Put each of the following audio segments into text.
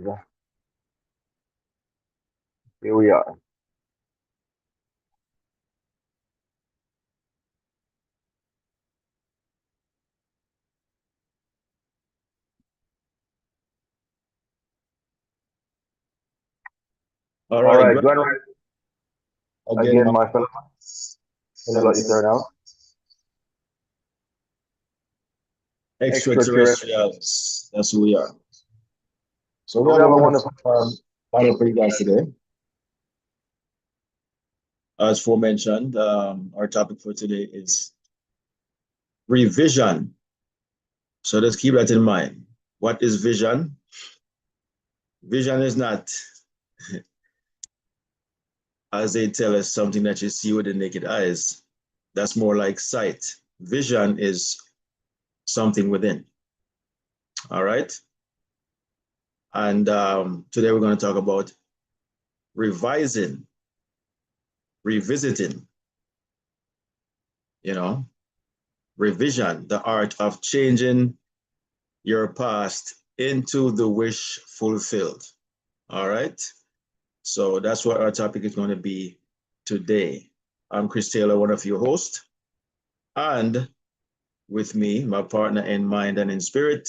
And here we are. All All right, right, Grant, Grand Rising again, again, my fellow internal extraterrestrial. extraterrestrials. That's who we are. So we So we have a have a wonderful wonderful. panel for you guys today. As forementioned, our topic for today is revision. So let's keep that in mind. What is vision? Vision is not, as they tell us, something that you see with the naked eyes. That's more like sight. Vision is something within. All right. And today we're going to talk about revising, revisiting, you know, revision, the art of changing your past into the wish fulfilled. All right. So that's what our topic is going to be today. I'm Chris Taylor, one of your hosts, and with me, my partner in mind and in spirit,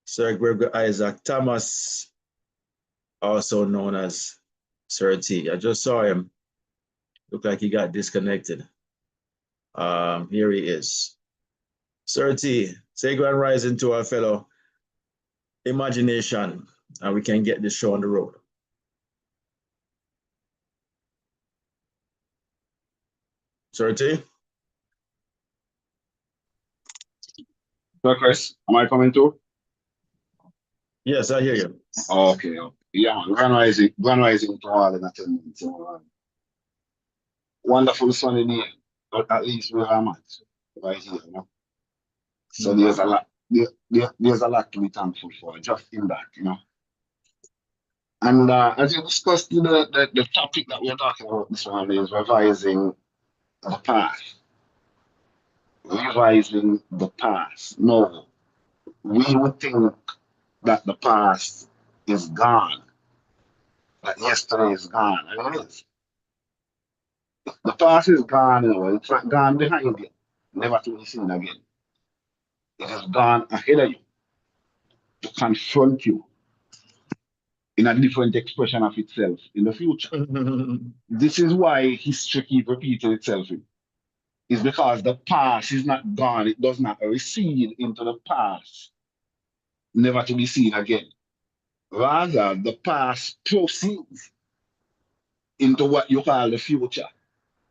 Sir Gregory Isaac Thomas, also known as Sir T. I just saw him. Looked like he got disconnected. Here he is. Sir T, say grand rising to our fellow imagination, and we can get this show on the road. Sir T? So, Chris, am I coming too? Yes, I hear you. Okay, okay. Yeah, man. Grand Rising to all in attendance. Wonderful sunny day. But at least we are at right here, you know. So there's a lot. There's a lot to be thankful for just in that, you know. And as you discussed, the topic that we're talking about this morning is revising the past. Revising the past. No, we would think that the past is gone, that yesterday is gone, and it is. The past is gone, you know, it's not gone behind you, never to be seen again. It has gone ahead of you to confront you in a different expression of itself in the future. This is why history keeps repeating itself. It's because the past is not gone, it does not recede into the past, never to be seen again. Rather, the past proceeds into what you call the future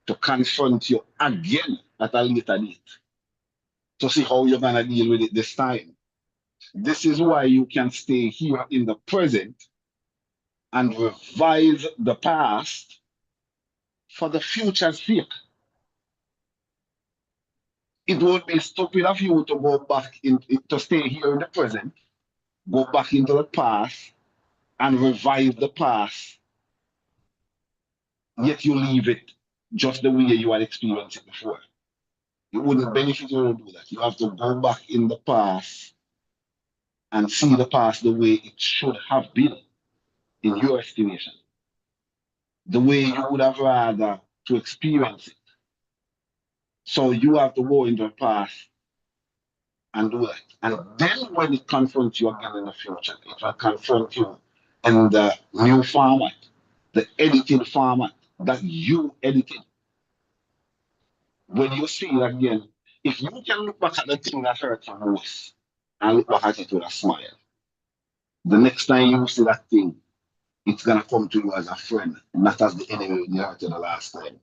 to confront you again at a later date to see how you're going to deal with it this time. This is why you can stay here in the present and revise the past for the future's sake. It would be stupid of you to go back to stay here in the present, go back into the past and revise the past, yet you leave it just the way you had experienced it before. It wouldn't benefit you to do that. You have to go back in the past and see the past the way it should have been in your estimation, the way you would have rather to experience it. So you have to go into the past and do that. And then when it confronts you again in the future, it will confront you in the new format, the edited format that you edited. When you see it again, if you can look back at the thing that hurt you most and look back at it with a smile, the next time you see that thing, it's gonna come to you as a friend, not as the enemy you hurt you the last time.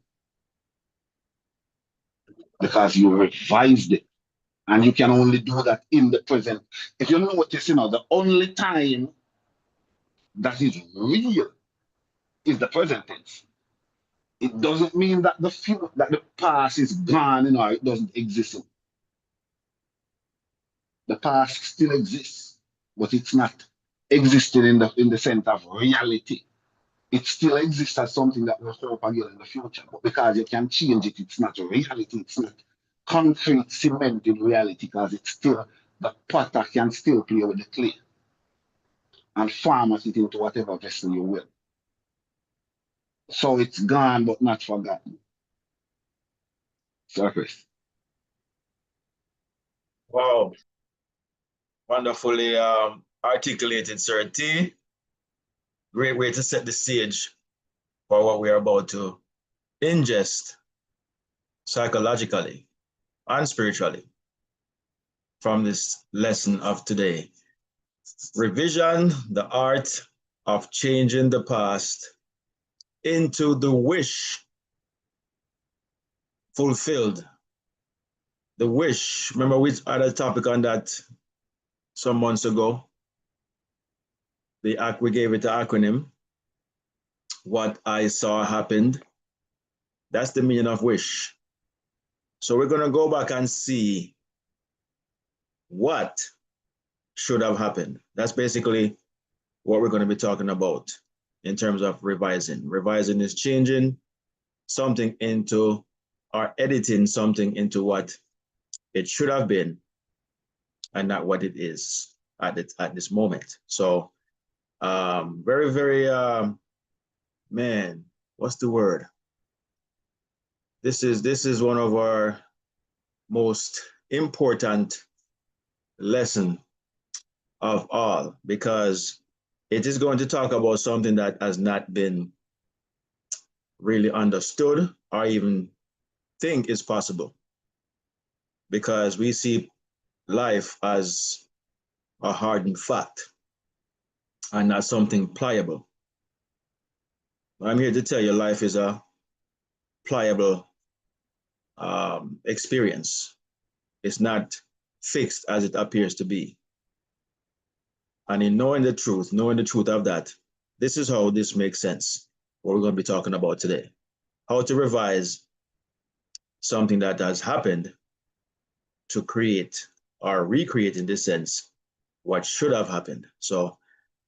Because you revised it. And you can only do that in the present. If you notice, you know, the only time that is real is the present tense. It doesn't mean that the past is gone, you know, it doesn't exist. The past still exists, but it's not existing in the sense of reality. It still exists as something that will hope again in the future. But because you can change it, it's not a reality, it's not concrete, cemented reality, because it's still the potter can still play with the clay. and format it into whatever vessel you will. So it's gone but not forgotten. Surface. Wow. Wonderfully articulated, Sir T. Great way to set the stage for what we are about to ingest psychologically and spiritually from this lesson of today. Revision, the art of changing the past into the wish fulfilled. The wish, remember we had a topic on that some months ago. We gave it an acronym. What I saw happened. That's the meaning of wish. So we're going to go back and see what should have happened. That's basically what we're going to be talking about in terms of revising. Revising is changing something into or editing something into what it should have been and not what it is at this moment. So very, very, man, what's the word? This is one of our most important lesson of all, because it is going to talk about something that has not been really understood or even think is possible, because we see life as a hardened fact and not something pliable. I'm here to tell you life is a pliable experience. It's not fixed as it appears to be. And in knowing the truth of that, this is how this makes sense, what we're going to be talking about today. How to revise something that has happened to create or recreate, in this sense, what should have happened. So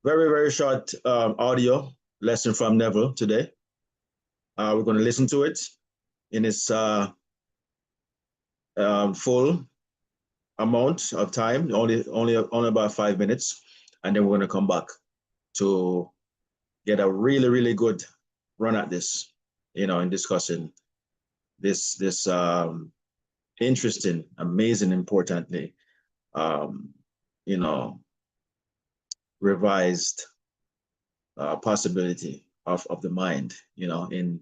very, very short audio lesson from Neville today. We're going to listen to it in its full amount of time, only about 5 minutes, and then we're going to come back to get a really, really good run at this, in discussing this interesting, amazing, importantly, revised possibility of the mind, in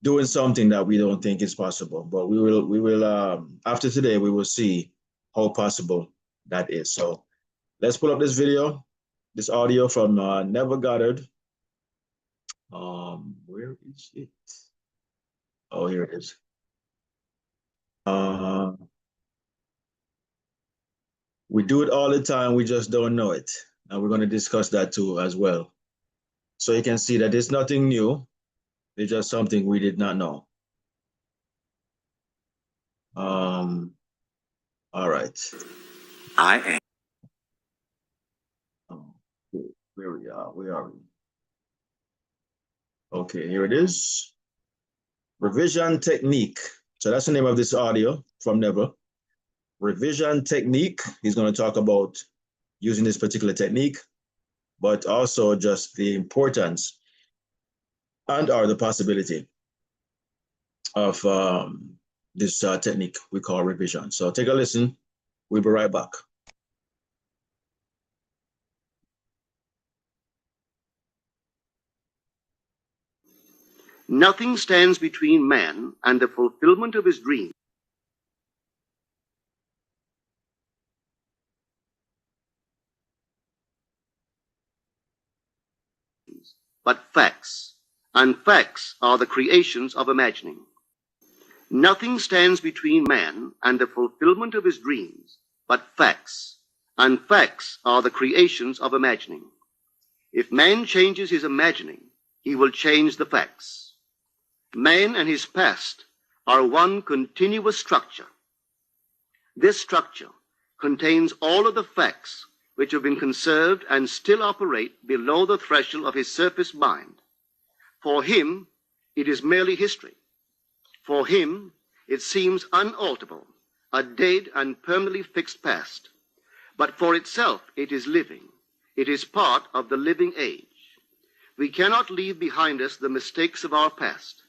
doing something that we don't think is possible. But we will after today, we will see how possible that is. So let's pull up this video, this audio from Neville Goddard. Where is it? Oh, here it is. We do it all the time, we just don't know it. And we're going to discuss that too as well. So you can see that it's nothing new. It's just something we did not know. All right. I am. Where we are? Where are we? Okay, here it is. Revision technique. So that's the name of this audio from Neville. Revision technique. He's going to talk about using this particular technique, but also just the importance and or the possibility of this technique we call revision. So take a listen. We'll be right back. Nothing stands between man and the fulfillment of his dream but facts, and facts are the creations of imagining. Nothing stands between man and the fulfillment of his dreams but facts, and facts are the creations of imagining. If man changes his imagining, he will change the facts. Man and his past are one continuous structure. This structure contains all of the facts which have been conserved and still operate below the threshold of his surface mind. For him, it is merely history. For him, it seems unalterable, a dead and permanently fixed past. But for itself, it is living. It is part of the living age. We cannot leave behind us the mistakes of our past,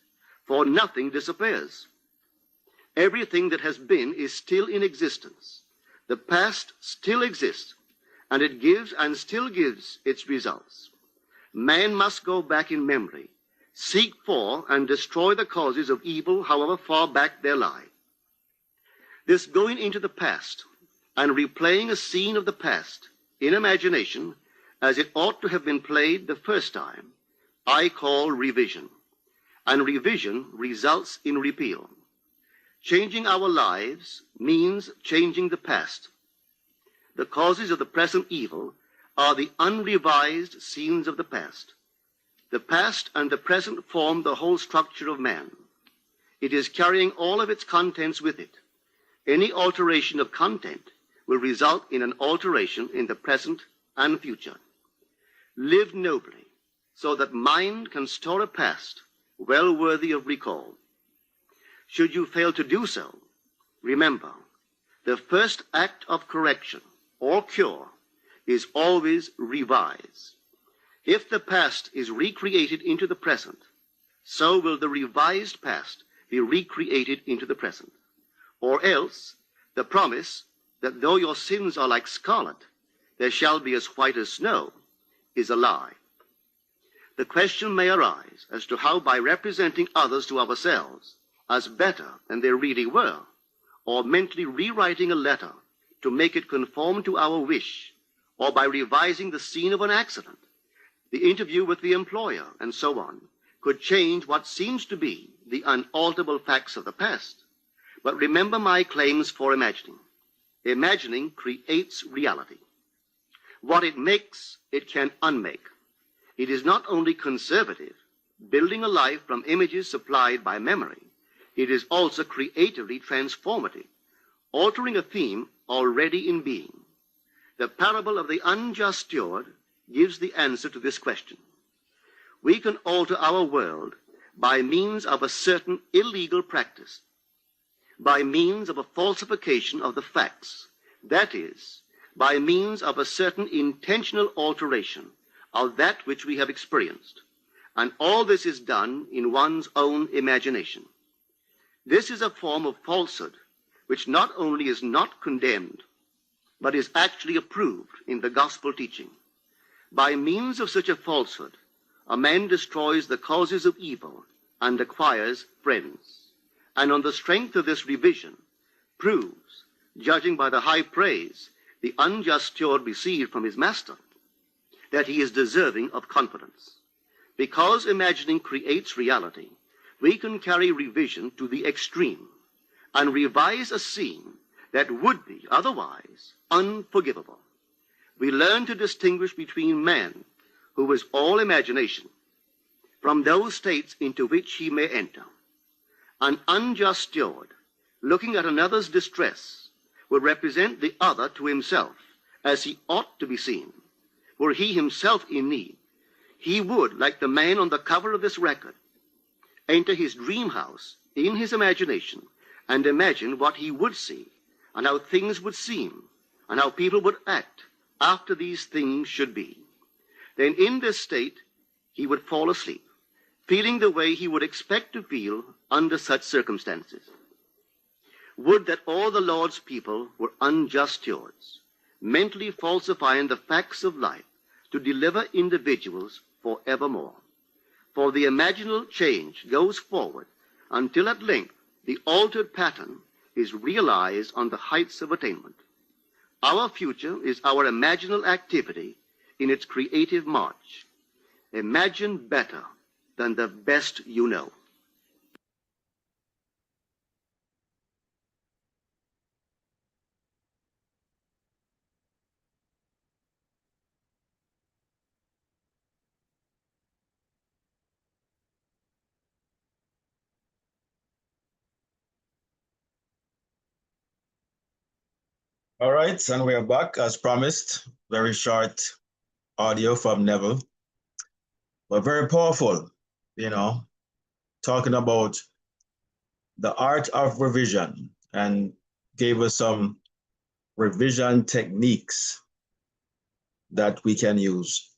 for nothing disappears. Everything that has been is still in existence. The past still exists, and it gives and still gives its results. Man must go back in memory, seek for and destroy the causes of evil, however far back they lie. This going into the past and replaying a scene of the past in imagination as it ought to have been played the first time, I call revision. And revision results in repeal. Changing our lives means changing the past. The causes of the present evil are the unrevised scenes of the past. The past and the present form the whole structure of man. It is carrying all of its contents with it. Any alteration of content will result in an alteration in the present and future. Live nobly, so that mind can store a past well worthy of recall. Should you fail to do so, remember, the first act of correction or cure is always revise. If the past is recreated into the present, so will the revised past be recreated into the present. Or else, the promise that though your sins are like scarlet, they shall be as white as snow, is a lie. The question may arise as to how, by representing others to ourselves as better than they really were, or mentally rewriting a letter to make it conform to our wish, or by revising the scene of an accident, the interview with the employer, and so on, could change what seems to be the unalterable facts of the past. But remember my claims for imagining. Imagining creates reality. What it makes, it can unmake. It is not only conservative, building a life from images supplied by memory. It is also creatively transformative, altering a theme already in being. The parable of the unjust steward gives the answer to this question. We can alter our world by means of a certain illegal practice, by means of a falsification of the facts, that is, by means of a certain intentional alteration of that which we have experienced. And all this is done in one's own imagination. This is a form of falsehood which not only is not condemned, but is actually approved in the gospel teaching. By means of such a falsehood, a man destroys the causes of evil and acquires friends. And on the strength of this revision, proves, judging by the high praise the unjust steward received from his master, that he is deserving of confidence. Because imagining creates reality, we can carry revision to the extreme and revise a scene that would be otherwise unforgivable. We learn to distinguish between man, who is all imagination, from those states into which he may enter. An unjust steward, looking at another's distress, would represent the other to himself as he ought to be seen. Were he himself in need, he would, like the man on the cover of this record, enter his dream house in his imagination and imagine what he would see and how things would seem and how people would act after these things should be. Then in this state, he would fall asleep, feeling the way he would expect to feel under such circumstances. Would that all the Lord's people were unjust stewards, mentally falsifying the facts of life to deliver individuals forevermore. For the imaginal change goes forward until at length the altered pattern is realized on the heights of attainment. Our future is our imaginal activity in its creative march. Imagine better than the best you know. All right, and we are back as promised. Very short audio from Neville, but very powerful, talking about the art of revision and gave us some revision techniques. that we can use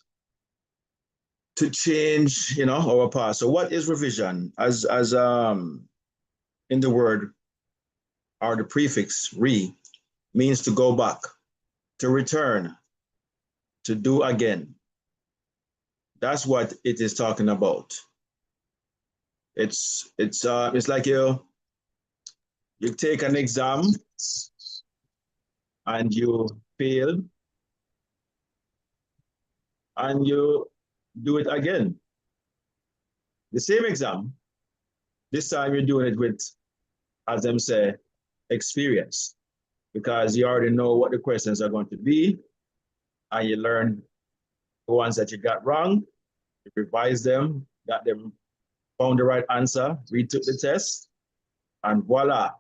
to change, our past. So what is revision? As in the word, or the prefix re means to go back, to return, to do again. That's what it is talking about. It's like you take an exam and you fail and you do it again. The same exam. This time you're doing it with, as them say, experience, because you already know what the questions are going to be, and you learn the ones that you got wrong, you revise them, got them, found the right answer, retook the test, and voila,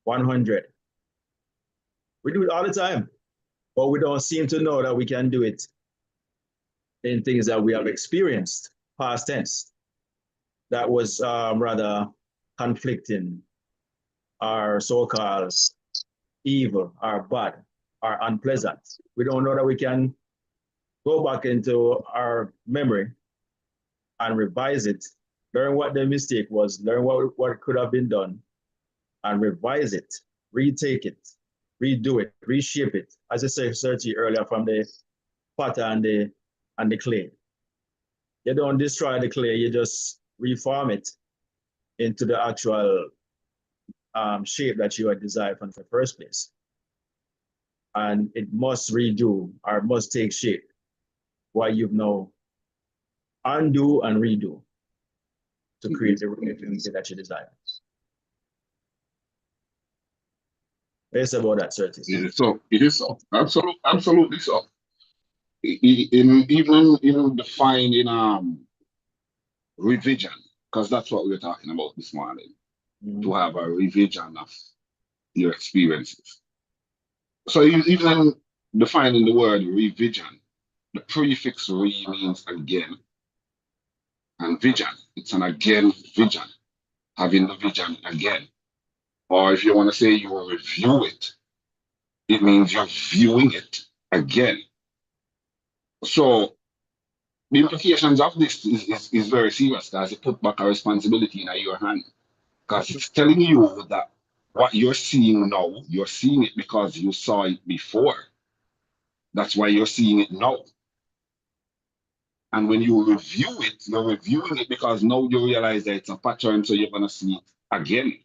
100. We do it all the time, but we don't seem to know that we can do it in things that we have experienced, past tense. That was rather conflicting, or so-called evil, or bad, or unpleasant. We don't know that we can go back into our memory and revise it, learn what the mistake was, learn what could have been done, and revise it, retake it, redo it, reshape it. As I said earlier, from the potter and the clay. You don't destroy the clay, you just reform it into the actual shape that you had desired from the first place. And it must redo, or must take shape what you've now undo and redo to create the reality that you desire. It's about that, certainly. Yeah, so it is so. Absolutely so. Even in defining revision, because that's what we were talking about this morning, to have a revision of your experiences. So even defining the word revision, the prefix re means again, and vision, it's an again vision, having the vision again. Or if you want to say you review it, it means you're viewing it again. So the implications of this is very serious, because it put back a responsibility in your hand. Because it's telling you that what you're seeing now, you're seeing it because you saw it before. That's why you're seeing it now. And when you review it, you're reviewing it because now you realize that it's a pattern, so you're going to see it again.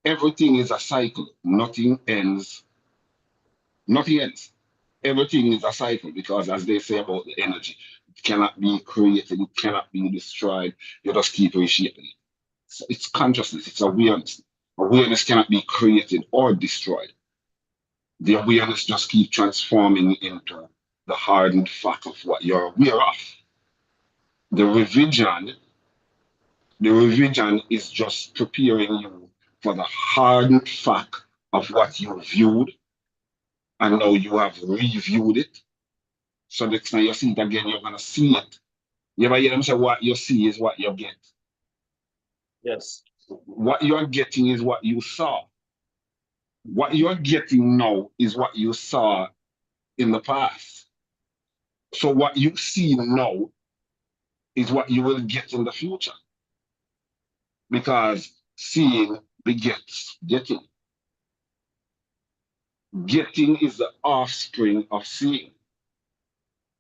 Everything is a cycle. Nothing ends. Nothing ends. Everything is a cycle, because as they say about the energy, it cannot be created, it cannot be destroyed. You just keep reshaping it. So it's consciousness, it's awareness. Awareness cannot be created or destroyed. The awareness just keeps transforming into the hardened fact of what you're aware of. The revision is just preparing you for the hardened fact of what you viewed, and now you have reviewed it. So next time you see it again, you're gonna see it. You ever hear them say what you see is what you get? Yes. What you're getting is what you saw. What you're getting now is what you saw in the past. So what you see now is what you will get in the future. Because seeing begets getting. Getting is the offspring of seeing.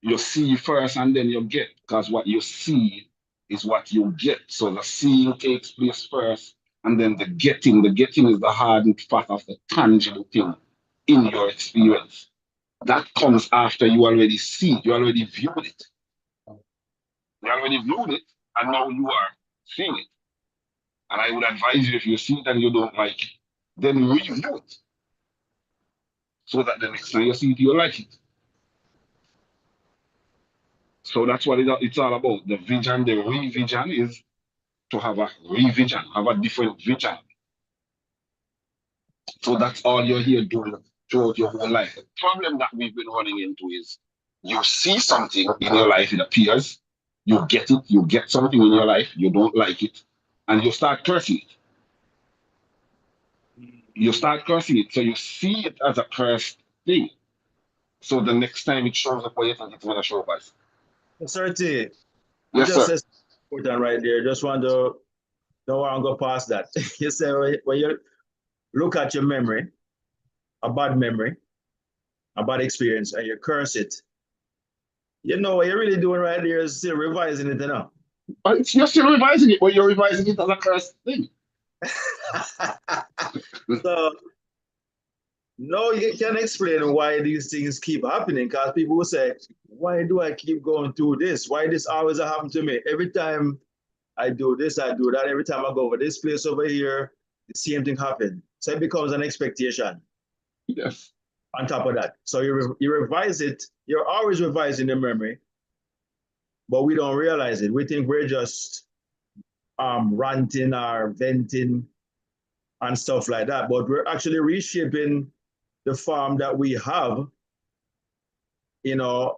You see first and then you get, because what you see is what you get. So the seeing takes place first, and then the getting is the hardened fact of the tangible thing in your experience. That comes after you already see it, you already viewed it. You already viewed it, and now you are seeing it. And I would advise you, if you see it and you don't like it, then review it, so that the next time you see it, you like it. So that's what it's all about. The vision, the revision is to have a revision, have a different vision. So that's all you're here doing throughout your whole life. The problem that we've been running into is you see something in your life, it appears, you get it, you get something in your life, you don't like it, and you start cursing it. You start cursing it. So you see it as a curse thing. So the next time it shows up, what you think it's going to show up as? Certainly, you Yes, just sir. said important right there. Just want to don't want to go past that. You say when you look at your memory, a bad memory, a bad experience, and you curse it, you know what you're really doing right there is still revising it, you know. You're still revising it, but you're revising it as a cursed thing. So no, you can explain why these things keep happening because people will say, why do I keep going through this? Why this always happen to me? Every time I do this, I do that. Every time I go over this place over here, the same thing happens. So it becomes an expectation. Yes. On top of that. So you revise it, you're always revising the memory, but we don't realize it. We think we're just ranting or venting and stuff like that, but we're actually reshaping the form that we have,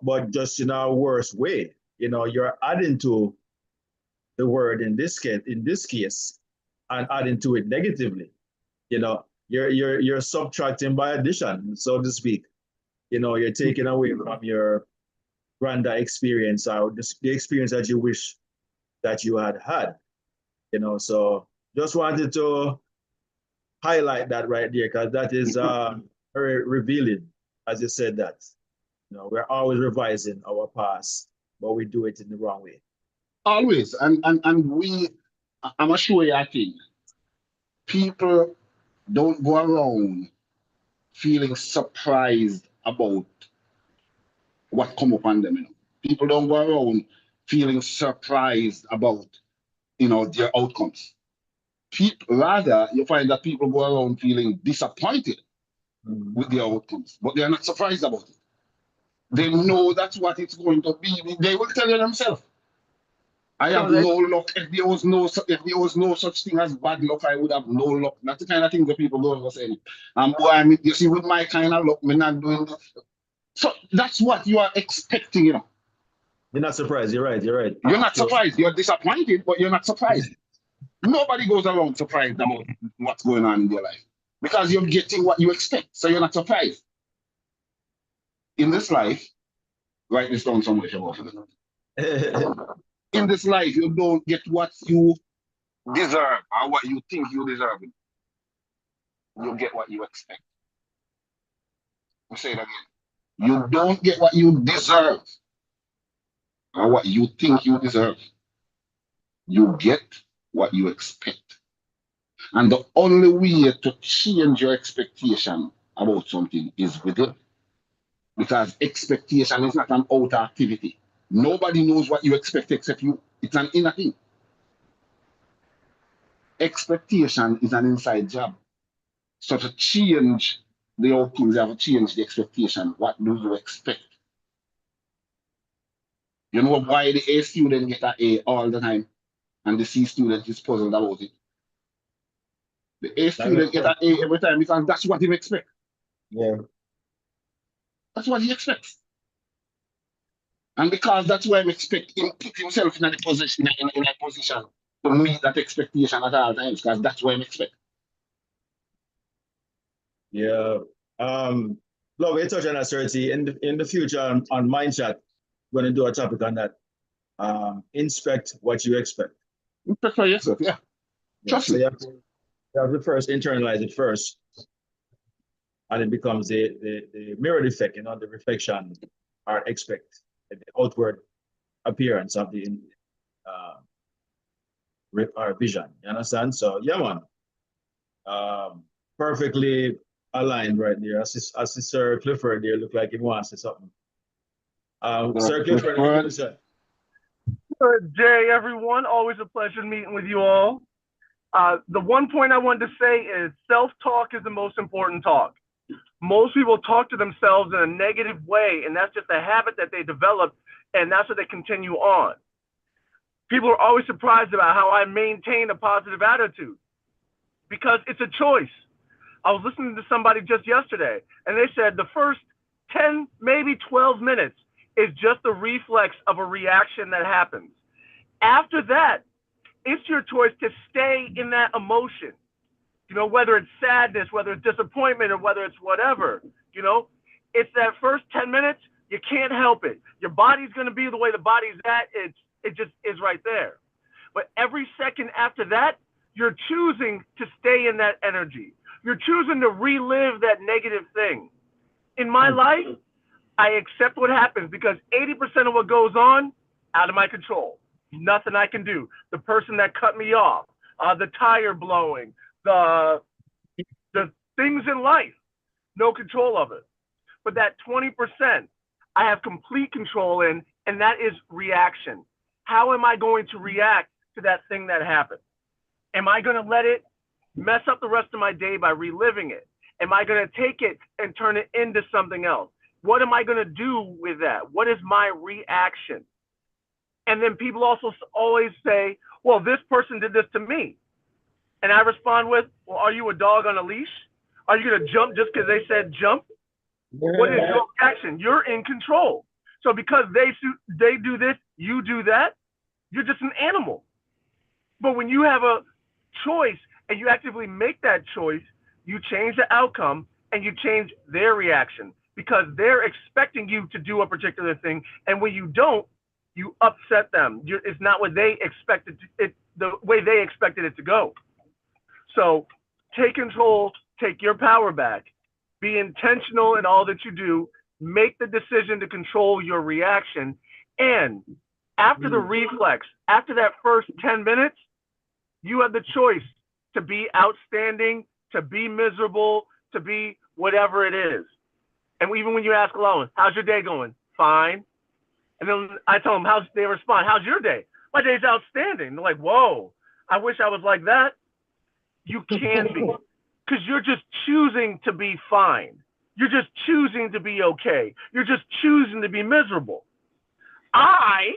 but just in a worse way. You're adding to the word in this case, and adding to it negatively. You're subtracting by addition, so to speak. You're taking away from your grander experience or the experience that you wish that you had had. So just wanted to highlight that right there because that is very revealing, as you said that. We're always revising our past, but we do it in the wrong way. Always. And we, I'm assure you, I think, people don't go around feeling surprised about what come upon them. People don't go around feeling surprised about their outcomes. Rather, you find that people go around feeling disappointed with their outcomes, but they are not surprised about it. They know that's what it's going to be. They will tell you themselves, I have no luck. If there was no such thing as bad luck, I would have no luck. That's the kind of thing that people go over saying. And boy, you see, with my kind of luck, I'm not doing this. So that's what you are expecting, You're not surprised. You're right. You're not surprised. You're disappointed, but you're not surprised. Nobody goes around surprised about what's going on in their life because you're getting what you expect. So you're not surprised. In this life, write this down somewhere. In this life, you don't get what you deserve or what you think you deserve. You get what you expect. I'll say it again. You don't get what you deserve or what you think you deserve. You get what you expect. And the only way to change your expectation about something is within. Because expectation is not an outer activity. Nobody knows what you expect except you. It's an inner thing. Expectation is an inside job. So to change the outcomes, you have to change the expectation. What do you expect? You know why the A student get an A all the time and the C student is puzzled about it? The A student get an A every time because that's what he expects. Yeah. That's what he expects. And because that's why I expect him put himself in a position to meet that expectation at all times, because that's what I expect. Yeah. Love, we touch on that, Serti. In the future on Mind Chat, we're going to do a topic on that. Inspect what you expect. Inspect for yourself, yeah. Trust so me. you have to first internalize it first. And it becomes the mirror effect, the reflection or expect the outward appearance of the our vision. You understand? So yeah, man. Perfectly aligned right there. As Sir Clifford there look like he wants to say something. Sir Clifford, Good day, everyone. Always a pleasure meeting with you all. The one point I wanted to say is self-talk is the most important talk. Most people talk to themselves in a negative way, and that's just a habit that they develop, and that's what they continue on. People are always surprised about how I maintain a positive attitude because it's a choice. I was listening to somebody just yesterday, and they said the first 10, maybe 12 minutes is just the reflex of a reaction that happens. After that, it's your choice to stay in that emotion. Whether it's sadness, whether it's disappointment, or whether it's whatever, it's that first 10 minutes, you can't help it. Your body's going to be the way the body's at. It just is right there. But every second after that, you're choosing to stay in that energy. You're choosing to relive that negative thing. In my life, I accept what happens because 80% of what goes on, out of my control. Nothing I can do. The person that cut me off, the tire blowing, the things in life, no control of it. But that 20%, I have complete control in, and that is reaction. How am I going to react to that thing that happened? Am I going to let it mess up the rest of my day by reliving it? Am I going to take it and turn it into something else? What am I going to do with that? What is my reaction? And then people also always say, well, this person did this to me. And I respond with, well, are you a dog on a leash? Are you going to jump just because they said jump? What is your reaction? You're in control. So because they do this, you do that, you're just an animal. But when you have a choice and you actively make that choice, you change the outcome and you change their reaction because they're expecting you to do a particular thing. And when you don't, you upset them. It's not what they expected the way they expected it to go. So take control, take your power back, be intentional in all that you do, make the decision to control your reaction. And after the reflex, after that first 10 minutes, you have the choice to be outstanding, to be miserable, to be whatever it is. And even when you ask alone, how's your day going? Fine. And then I tell them, they respond, how's your day? My day's outstanding. They're like, whoa, I wish I was like that. You can be, because you're just choosing to be fine. You're just choosing to be okay. You're just choosing to be miserable. I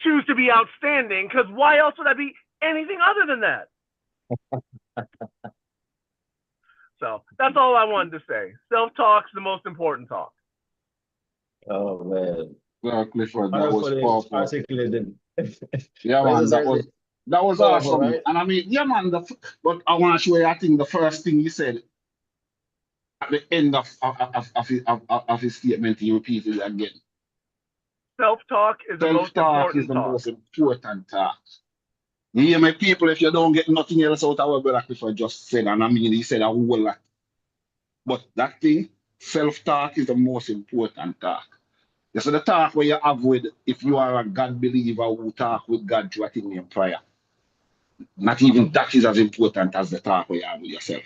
choose to be outstanding because why else would I be anything other than that? So that's all I wanted to say. Self-talk's the most important talk. Oh man. Well, Clifford, that was powerful. Articulated. Yeah, man, that was powerful, awesome. right? And I mean, yeah, man, but I want to show you, I think the first thing he said at the end of his statement, he repeated it again. Self-talk is the most important talk. Most important talk. You hear my people, if you don't get nothing else out of what Brother Clifford just said, and I mean, he said a whole lot. But that thing, self-talk is the most important talk. So the talk where you have with, if you are a God believer who talk with God through a thing in prayer, not even that is as important as the talk where you have with yourself.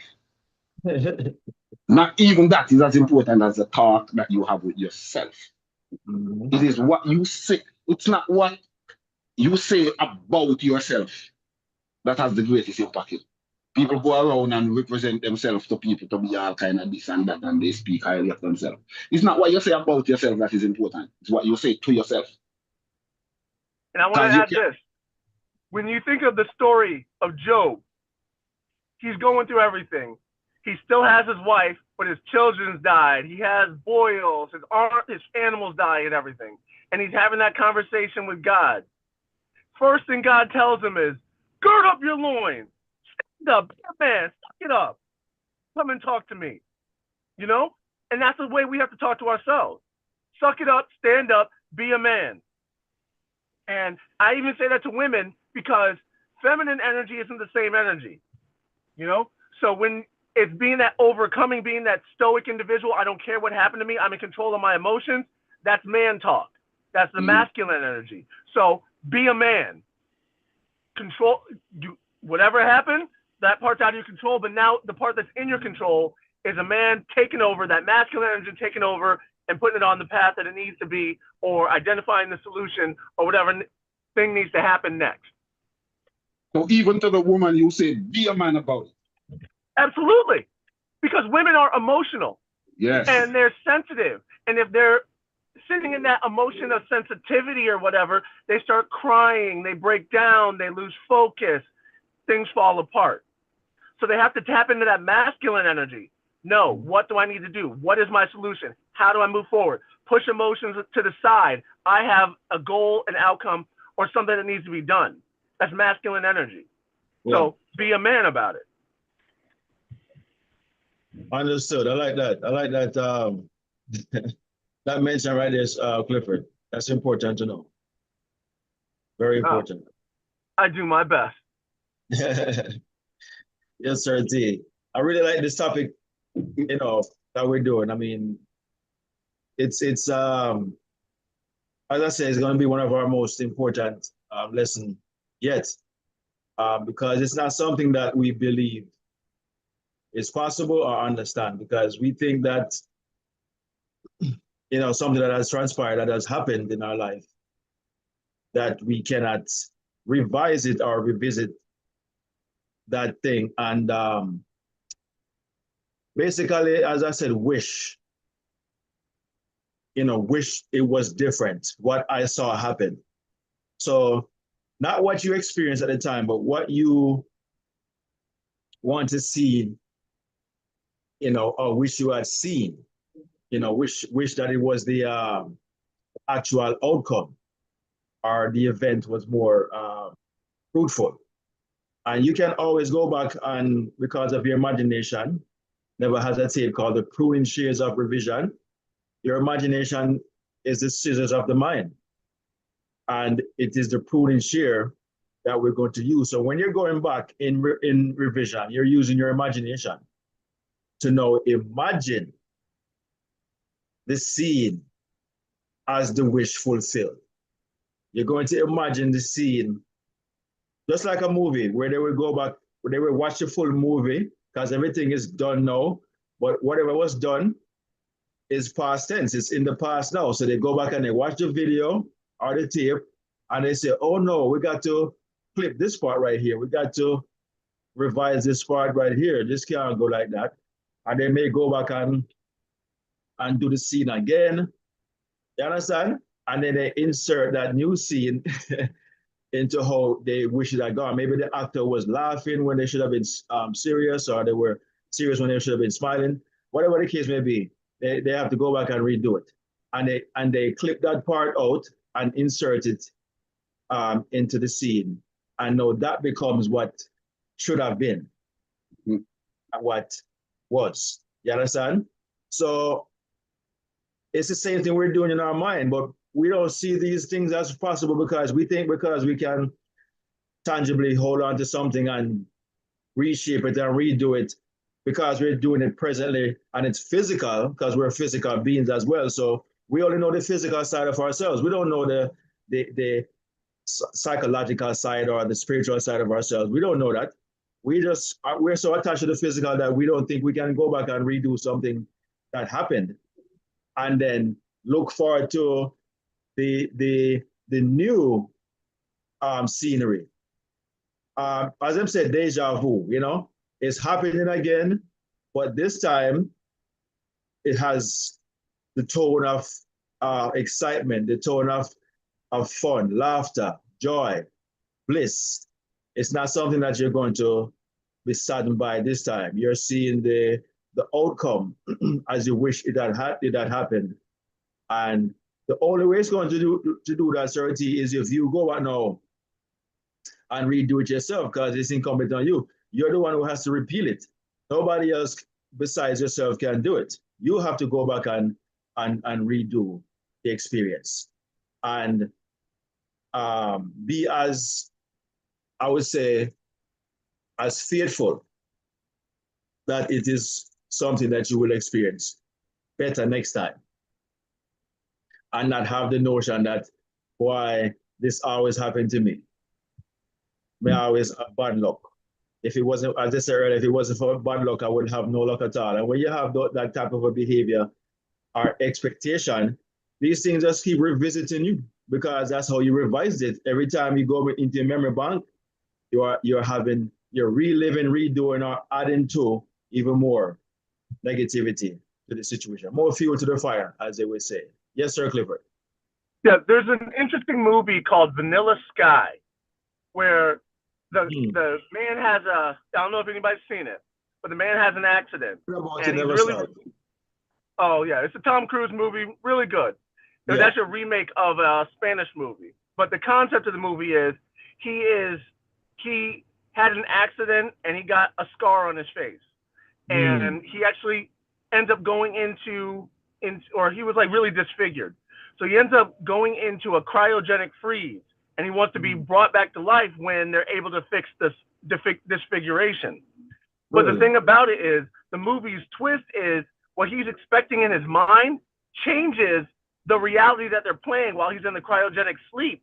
Not even that is as important as the talk that you have with yourself. Mm-hmm. It is what you say. It's not what you say about yourself that has the greatest impact. People go around and represent themselves to people to be all kind of this and that, and they speak highly of themselves. It's not what you say about yourself that is important. It's what you say to yourself. And I want to add this. When you think of the story of Job, he's going through everything. He still has his wife, but his children's died. He has boils, his animals die and everything. And he's having that conversation with God. First thing God tells him is, gird up your loins. Stand up, be a man, suck it up. Come and talk to me. You know? And that's the way we have to talk to ourselves. Suck it up, stand up, be a man. And I even say that to women because feminine energy isn't the same energy. You know? So when it's being that overcoming, being that stoic individual, I don't care what happened to me, I'm in control of my emotions, that's man talk. That's the masculine energy. So be a man. Control, whatever happened, that part's out of your control, but now the part that's in your control is a man taking over, that masculine energy taking over and putting it on the path that it needs to be, or identifying the solution, or whatever thing needs to happen next. So even to the woman, you say, be a man about it. Absolutely. Because women are emotional. Yes. And they're sensitive. And if they're sitting in that emotion of sensitivity or whatever, they start crying, they break down, they lose focus, things fall apart. So they have to tap into that masculine energy. No, what do I need to do? What is my solution? How do I move forward? Push emotions to the side. I have a goal, an outcome, or something that needs to be done. That's masculine energy. Yeah. So be a man about it. Understood. I like that. I like that That mention right there, Clifford. That's important to know. Very important. I do my best. Yes, sir, T. I really like this topic, that we're doing. I mean, it's as I say, it's going to be one of our most important lesson yet, because it's not something that we believe is possible or understand, because we think that something that has transpired, that has happened in our life, that we cannot revise it or revisit that thing. And basically, as I said, wish it was different, what I saw happen. So not what you experienced at the time, but what you want to see, or wish you had seen, wish that it was the actual outcome, or the event was more fruitful. And you can always go back, and because of your imagination, never hesitate, called the pruning shears of revision. Your imagination is the scissors of the mind, and it is the pruning shear that we're going to use. So when you're going back in revision, you're using your imagination to now imagine the scene as the wish fulfilled. You're going to imagine the scene just like a movie, where they will go back, where they will watch the full movie, because everything is done now. But whatever was done is past tense. It's in the past now. So they go back and they watch the video or the tape, and they say, oh no, we got to clip this part right here. We got to revise this part right here. This can't go like that. And they may go back and do the scene again. You understand? And then they insert that new scene into how they wish it had gone. Maybe the actor was laughing when they should have been serious, or they were serious when they should have been smiling. Whatever the case may be, they have to go back and redo it. And they clip that part out and insert it into the scene. And now that becomes what should have been and what was. You understand? So it's the same thing we're doing in our mind, but we don't see these things as possible, because we think because we can tangibly hold on to something and reshape it and redo it, because we're doing it presently and it's physical, because we're physical beings as well. So we only know the physical side of ourselves. We don't know the psychological side or the spiritual side of ourselves. We don't know that. We're so attached to the physical that we don't think we can go back and redo something that happened, and then look forward to the new scenery. As I said, deja vu, it's happening again, but this time it has the tone of excitement, the tone of fun, laughter, joy, bliss. It's not something that you're going to be saddened by this time. You're seeing the outcome as you wish it had happened. And the only way it's going to do that, certainty, is if you go out now and redo it yourself, because it's incumbent on you. You're the one who has to repeal it. Nobody else besides yourself can do it. You have to go back and redo the experience, and be, as I would say, as faithful that it is something that you will experience better next time, and not have the notion that, why this always happened to me. May I always have bad luck. If it wasn't, as I said earlier, if it wasn't for bad luck, I would have no luck at all. And when you have that type of a behavior or expectation, these things just keep revisiting you, because that's how you revised it. Every time you go into your memory bank, you're reliving, redoing, or adding to even more negativity to the situation, more fuel to the fire, as they would say. Yes, sir, Clifford. Yeah, there's an interesting movie called Vanilla Sky, where the man has I don't know if anybody's seen it, but the man has an accident. And he's really, oh yeah, it's a Tom Cruise movie, really good. So that's a remake of a Spanish movie. But the concept of the movie is he had an accident and he got a scar on his face. And he actually ends up going into or he was like really disfigured. So he ends up going into a cryogenic freeze, and he wants to be brought back to life when they're able to fix this disfiguration. But the thing about it is, the movie's twist is what he's expecting in his mind changes the reality that they're playing while he's in the cryogenic sleep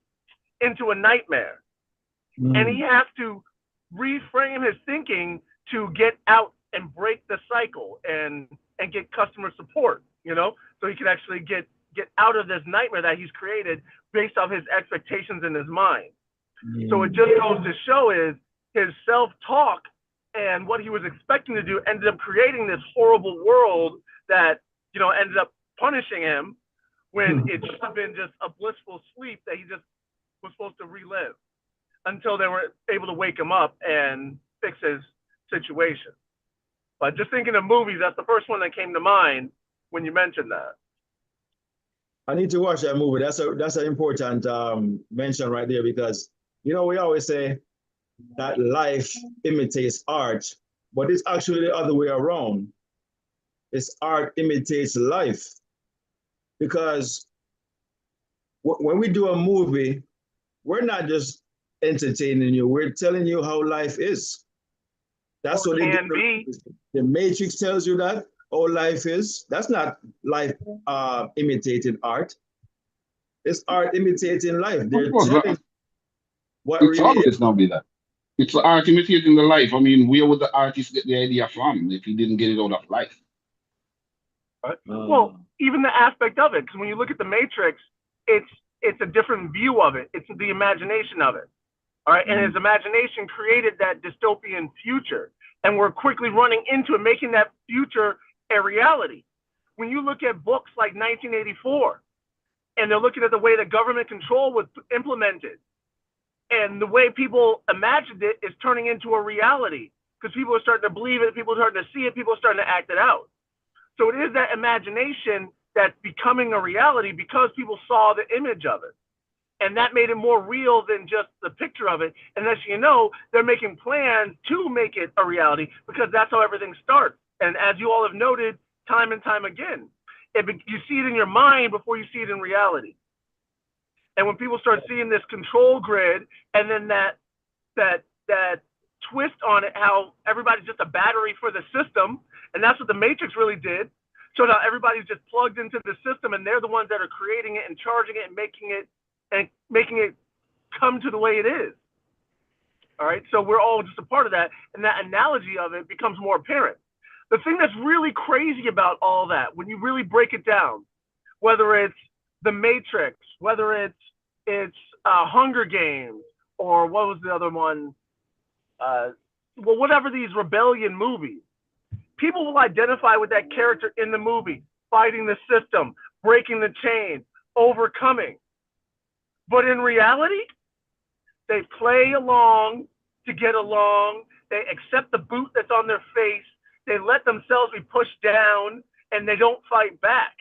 into a nightmare. And he has to reframe his thinking to get out and break the cycle and get customer support, you know, so he can actually get out of this nightmare that he's created based off his expectations in his mind. So it just goes to show is his self-talk and what he was expecting to do ended up creating this horrible world that, you know, ended up punishing him when it should have been just a blissful sleep that he just was supposed to relive until they were able to wake him up and fix his situation. But just thinking of movies, that's the first one that came to mind when you mentioned that. I need to watch that movie. That's an important mention right there, because, you know, we always say that life imitates art, but it's actually the other way around. It's art imitates life, because when we do a movie, we're not just entertaining you, we're telling you how life is. That's what it can be. The Matrix tells you that how life is. That's not life imitating art. It's art imitating life. They're telling what it's really always gonna be that. It's the art imitating the life. I mean, where would the artist get the idea from if he didn't get it out of life? Well, even the aspect of it, because when you look at the Matrix, it's a different view of it. It's the imagination of it. All right. And his imagination created that dystopian future. And we're quickly running into it, making that future a reality. When you look at books like 1984, and they're looking at the way that government control was implemented, and the way people imagined it is turning into a reality because people are starting to believe it, people are starting to see it, people are starting to act it out. So it is that imagination that's becoming a reality because people saw the image of it. And that made it more real than just the picture of it. And as you know, they're making plans to make it a reality because that's how everything starts. And as you all have noted time and time again, you see it in your mind before you see it in reality. And when people start seeing this control grid and then that twist on it, how everybody's just a battery for the system, and that's what the Matrix really did. So now everybody's just plugged into the system and they're the ones that are creating it and charging it and making it come to the way it is. All right. So we're all just a part of that. And that analogy of it becomes more apparent. The thing that's really crazy about all that, when you really break it down, whether it's the Matrix, whether it's Hunger Games, or what was the other one? Well, whatever these rebellion movies, people will identify with that character in the movie, fighting the system, breaking the chain, overcoming. But in reality, they play along to get along. They accept the boot that's on their face. They let themselves be pushed down, and they don't fight back.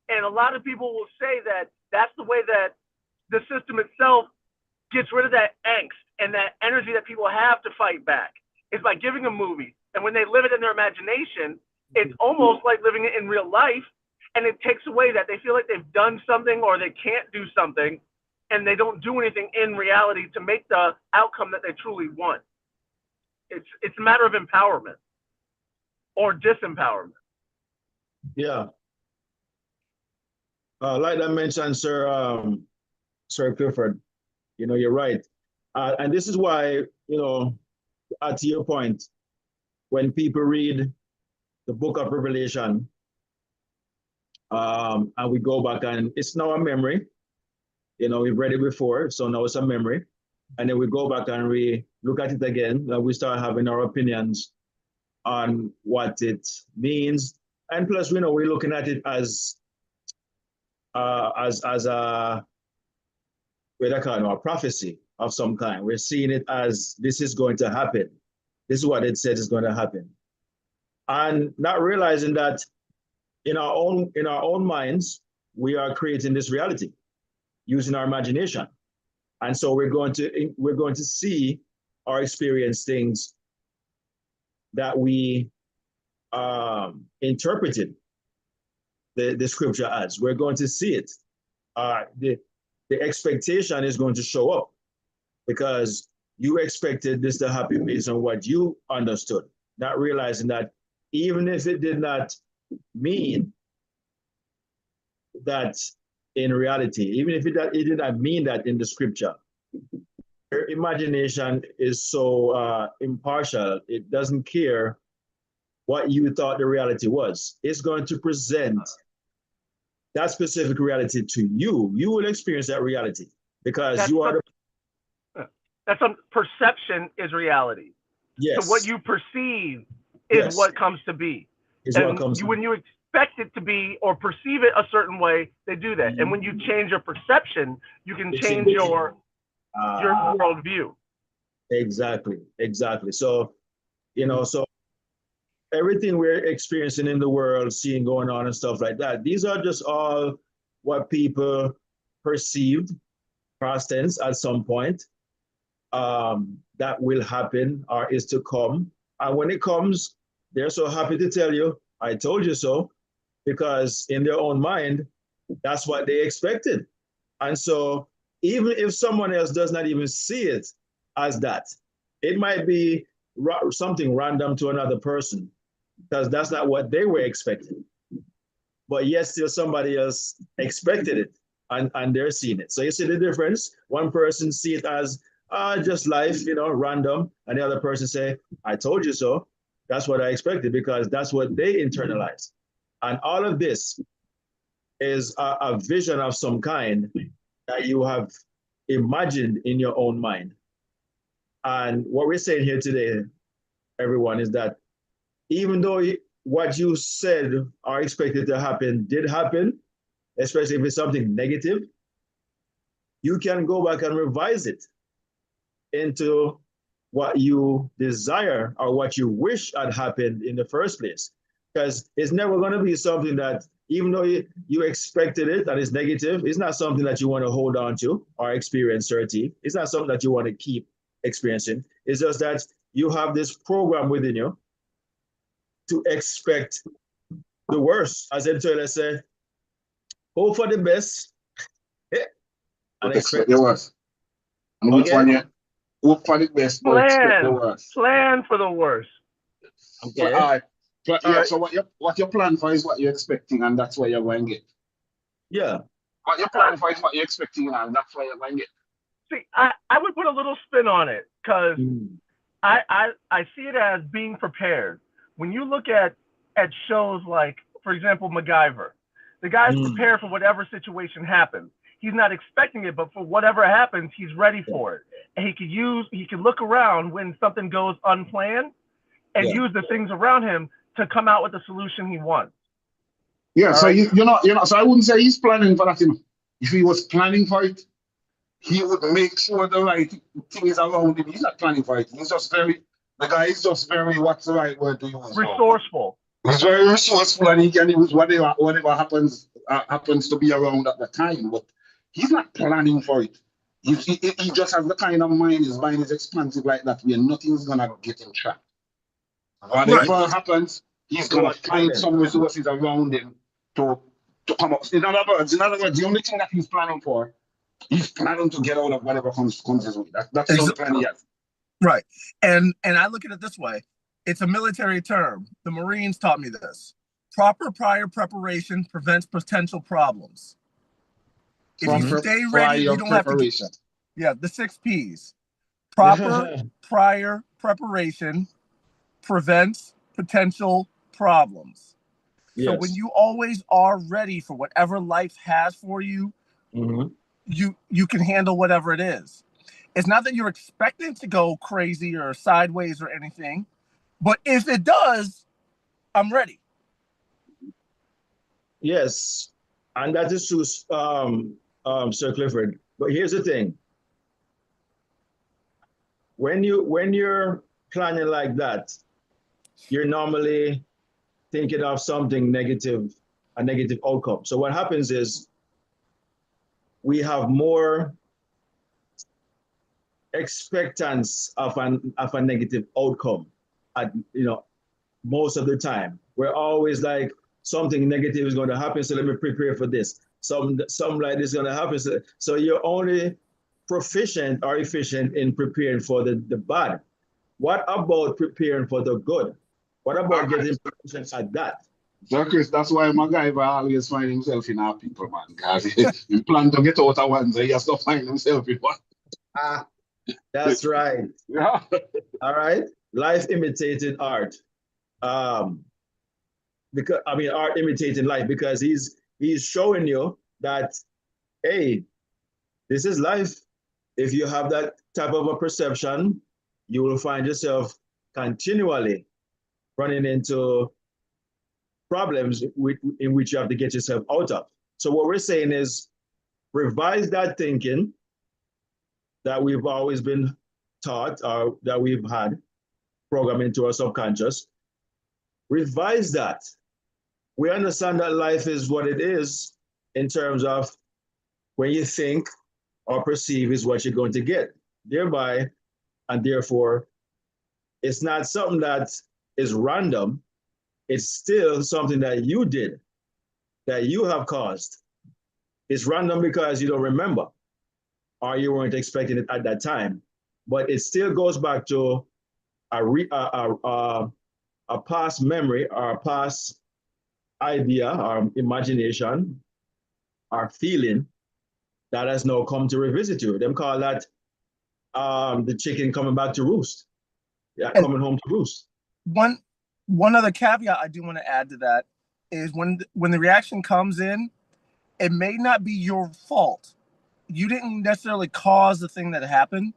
And a lot of people will say that that's the way that the system itself gets rid of that angst and that energy that people have to fight back, is by giving them movies. And when they live it in their imagination, it's almost like living it in real life. And it takes away that they feel like they've done something or they can't do something, and they don't do anything in reality to make the outcome that they truly want. It's a matter of empowerment or disempowerment. Yeah. Like I mentioned, Sir Clifford, you know, you're right. And this is why, you know, to your point, when people read the book of Revelation, and we go back, and it's now a memory, you know, we've read it before, so now it's a memory. And then we go back and we look at it again, and we start having our opinions on what it means. And plus, you know, we're looking at it as a, what I call it, a prophecy of some kind. We're seeing it as this is going to happen. This is what it said is going to happen. And not realizing that in our own minds, we are creating this reality using our imagination. And so we're going to see or experience things that we interpreted the scripture adds. We're going to see it. The expectation is going to show up because you expected this to happen based on what you understood, not realizing that even if it did not mean that in reality, even if it did not mean that in the scripture, your imagination is so impartial, it doesn't care what you thought the reality was. It's going to present that specific reality to you. You will experience that reality because you are that's some perception is reality. yes. So what you perceive is Yes. what comes to be. Is And what comes when you expect it to be or perceive it a certain way, they do that. And when you change your perception, you can change your worldview. Exactly. So, so everything we're experiencing in the world, seeing going on and stuff like that, these are just all what people perceived, past tense, at some point, that will happen or is to come. And when it comes, they're so happy to tell you, I told you so, because in their own mind, that's what they expected. And so even if someone else does not even see it as that, it might be something random to another person because that's not what they were expecting. But yet still somebody else expected it and they're seeing it. So you see the difference? One person see it as just life, random. And the other person say, I told you so. That's what I expected because that's what they internalize. And all of this is a vision of some kind that you have imagined in your own mind. And what we're saying here today, everyone, is that even though what you said or expected to happen did happen, especially if it's something negative, you can go back and revise it into what you desire or what you wish had happened in the first place. Because it's never going to be something that, even though you expected it and it's negative, it's not something that you want to hold on to or experience certainty. It's not something that you want to keep experiencing. It's just that you have this program within you to expect the worst. As in, let's say, hope for the best. And expect the worst. And which one you hope for the best, but expect the worst. Plan for the worst. Okay. So what you plan for is what you're expecting, and that's what you're going to get. Yeah. What you plan for is what you're expecting, and that's what you're going to get. See, I would put a little spin on it because I see it as being prepared. When you look at shows like, for example, MacGyver, the guy's prepared for whatever situation happens. He's not expecting it, but for whatever happens, he's ready for it. And he can look around when something goes unplanned and use the things around him to come out with the solution he wants. Yeah, so so I wouldn't say he's planning for that. If he was planning for it, he would make sure the right thing is around him. He's not planning for it. The guy is just very, what's the right word to use? Resourceful. He's very resourceful and he can use whatever happens to be around at the time. But he's not planning for it. He just has the kind of mind. His mind is expansive like that, where nothing's gonna get him trapped. Whatever happens, he's gonna find some resources around him to come up. In other words, the only thing that he's planning for, he's planning to get out of whatever comes his way. That's the only plan he has. Right. And I look at it this way. It's a military term. The Marines taught me this. Proper prior preparation prevents potential problems. If you stay ready, you don't have to. Yeah, the 6 P's. Proper prior preparation prevents potential problems. So when you always are ready for whatever life has for you, you can handle whatever it is. It's not that you're expecting to go crazy or sideways or anything, but if it does, I'm ready. Yes, and that is true, Sir Clifford. But here's the thing: when you're planning like that, you're normally thinking of something negative, a negative outcome. So what happens is we have more expectance of a negative outcome. Most of the time, we're always like something negative is going to happen, so let me prepare for this. Something like this is going to happen. So you're only proficient or efficient in preparing for the bad. What about preparing for the good? What about getting proficient at that? So, Chris, that's why MacGyver always find himself in our people, man. Because he plan to get out of one, so he has to find himself in one. That's right. Yeah. All right. Life imitating art. Because art imitating life, because he's showing you that, hey, this is life. If you have that type of a perception, you will find yourself continually running into problems in which you have to get yourself out of. So what we're saying is revise that thinking that we've always been taught or that we've had programmed into our subconscious. Revise that. We understand that life is what it is in terms of when you think or perceive is what you're going to get. Thereby, and therefore, it's not something that is random. It's still something that you did, that you have caused. It's random because you don't remember or you weren't expecting it at that time. But it still goes back to a past memory or a past idea or imagination or feeling that has now come to revisit you. Them call that the chicken coming back to roost. Yeah, coming home to roost. One other caveat I do want to add to that is when the reaction comes in, it may not be your fault. You didn't necessarily cause the thing that happened,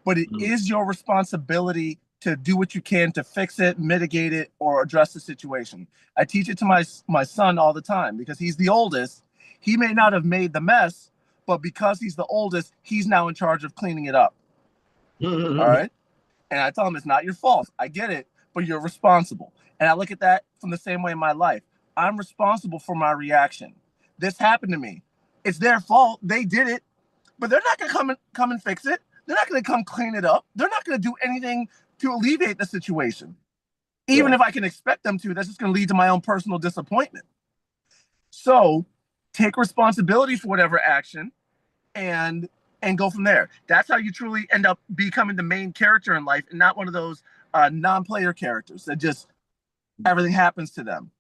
but it is your responsibility to do what you can to fix it, mitigate it, or address the situation. I teach it to my son all the time because he's the oldest. He may not have made the mess, but because he's the oldest, he's now in charge of cleaning it up. All right? And I tell him, it's not your fault. I get it, but you're responsible. And I look at that from the same way in my life. I'm responsible for my reaction. This happened to me. It's their fault. They did it, but they're not going to come and fix it. They're not going to come clean it up. They're not going to do anything to alleviate the situation. Even if I can expect them to, that's just going to lead to my own personal disappointment. So take responsibility for whatever action and go from there. That's how you truly end up becoming the main character in life and not one of those non-player characters that just everything happens to them.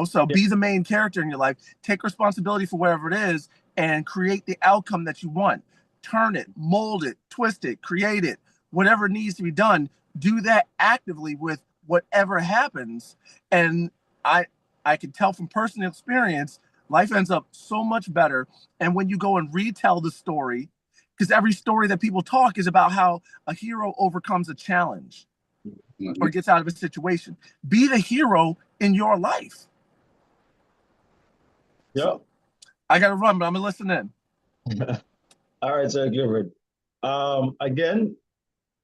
So be the main character in your life. Take responsibility for whatever it is and create the outcome that you want. Turn it, mold it, twist it, create it, whatever needs to be done. Do that actively with whatever happens. And I can tell from personal experience, life ends up so much better. And when you go and retell the story, because every story that people talk is about how a hero overcomes a challenge or gets out of a situation. Be the hero in your life. Yeah. So, I got to run, but I'm going to listen in. All right, Sir Clifford. Again,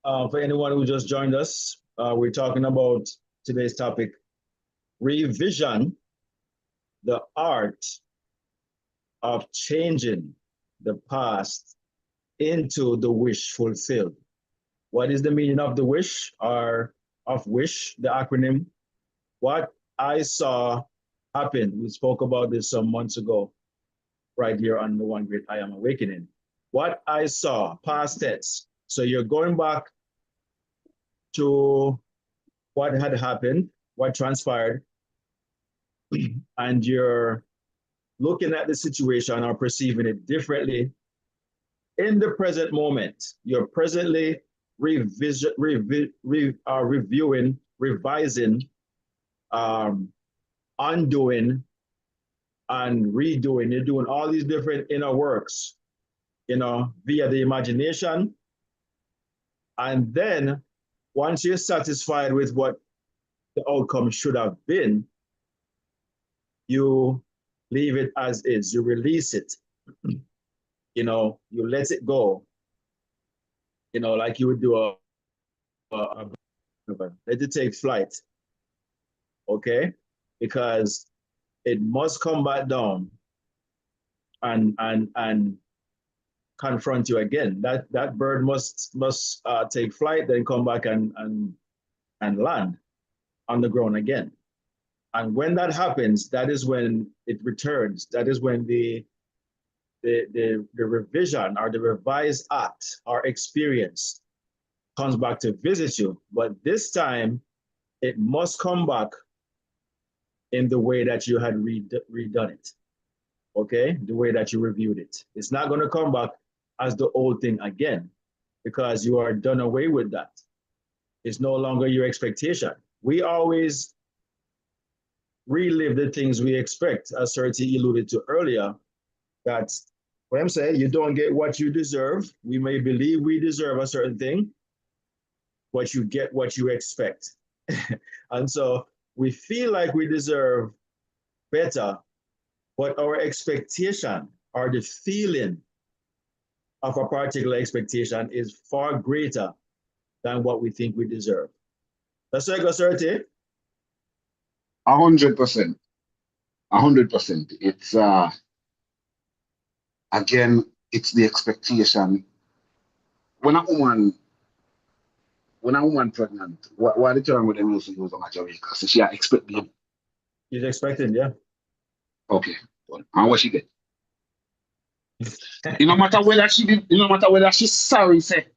for anyone who just joined us, we're talking about today's topic, revision, the art of changing the past into the wish fulfilled. What is the meaning of the wish or of WISH, the acronym? What I saw happen, we spoke about this some months ago, right here on the One Great I Am Awakening. What I saw, past tense. So you're going back to what had happened, what transpired, and you're looking at the situation or perceiving it differently in the present moment. You're presently reviewing, revising, undoing, and redoing. You're doing all these different inner works, via the imagination. And then once you're satisfied with what the outcome should have been, you leave it as is, you release it. You let it go. Like you would do a let it take flight. Okay? Because it must come back down and confront you again. That bird must take flight, then come back and land on the ground again. And when that happens, that is when it returns. That is when the revision or the revised act or experience comes back to visit you. But this time, it must come back in the way that you had redone it. Okay? The way that you reviewed it. It's not going to come back as the old thing again because you are done away with that. It's no longer your expectation. We always relive the things we expect, as Serti alluded to earlier, that when I'm saying you don't get what you deserve, we may believe we deserve a certain thing, but you get what you expect. And so we feel like we deserve better, but our expectation or the feeling of a particular expectation is far greater than what we think we deserve. That's right, Serti? 100%. 100%. It's again, it's the expectation. When a woman pregnant, what the term with them used to use on Jamaica? So she expect baby. She's expecting, yeah. Okay. And what she get? No matter whether she's sorry, say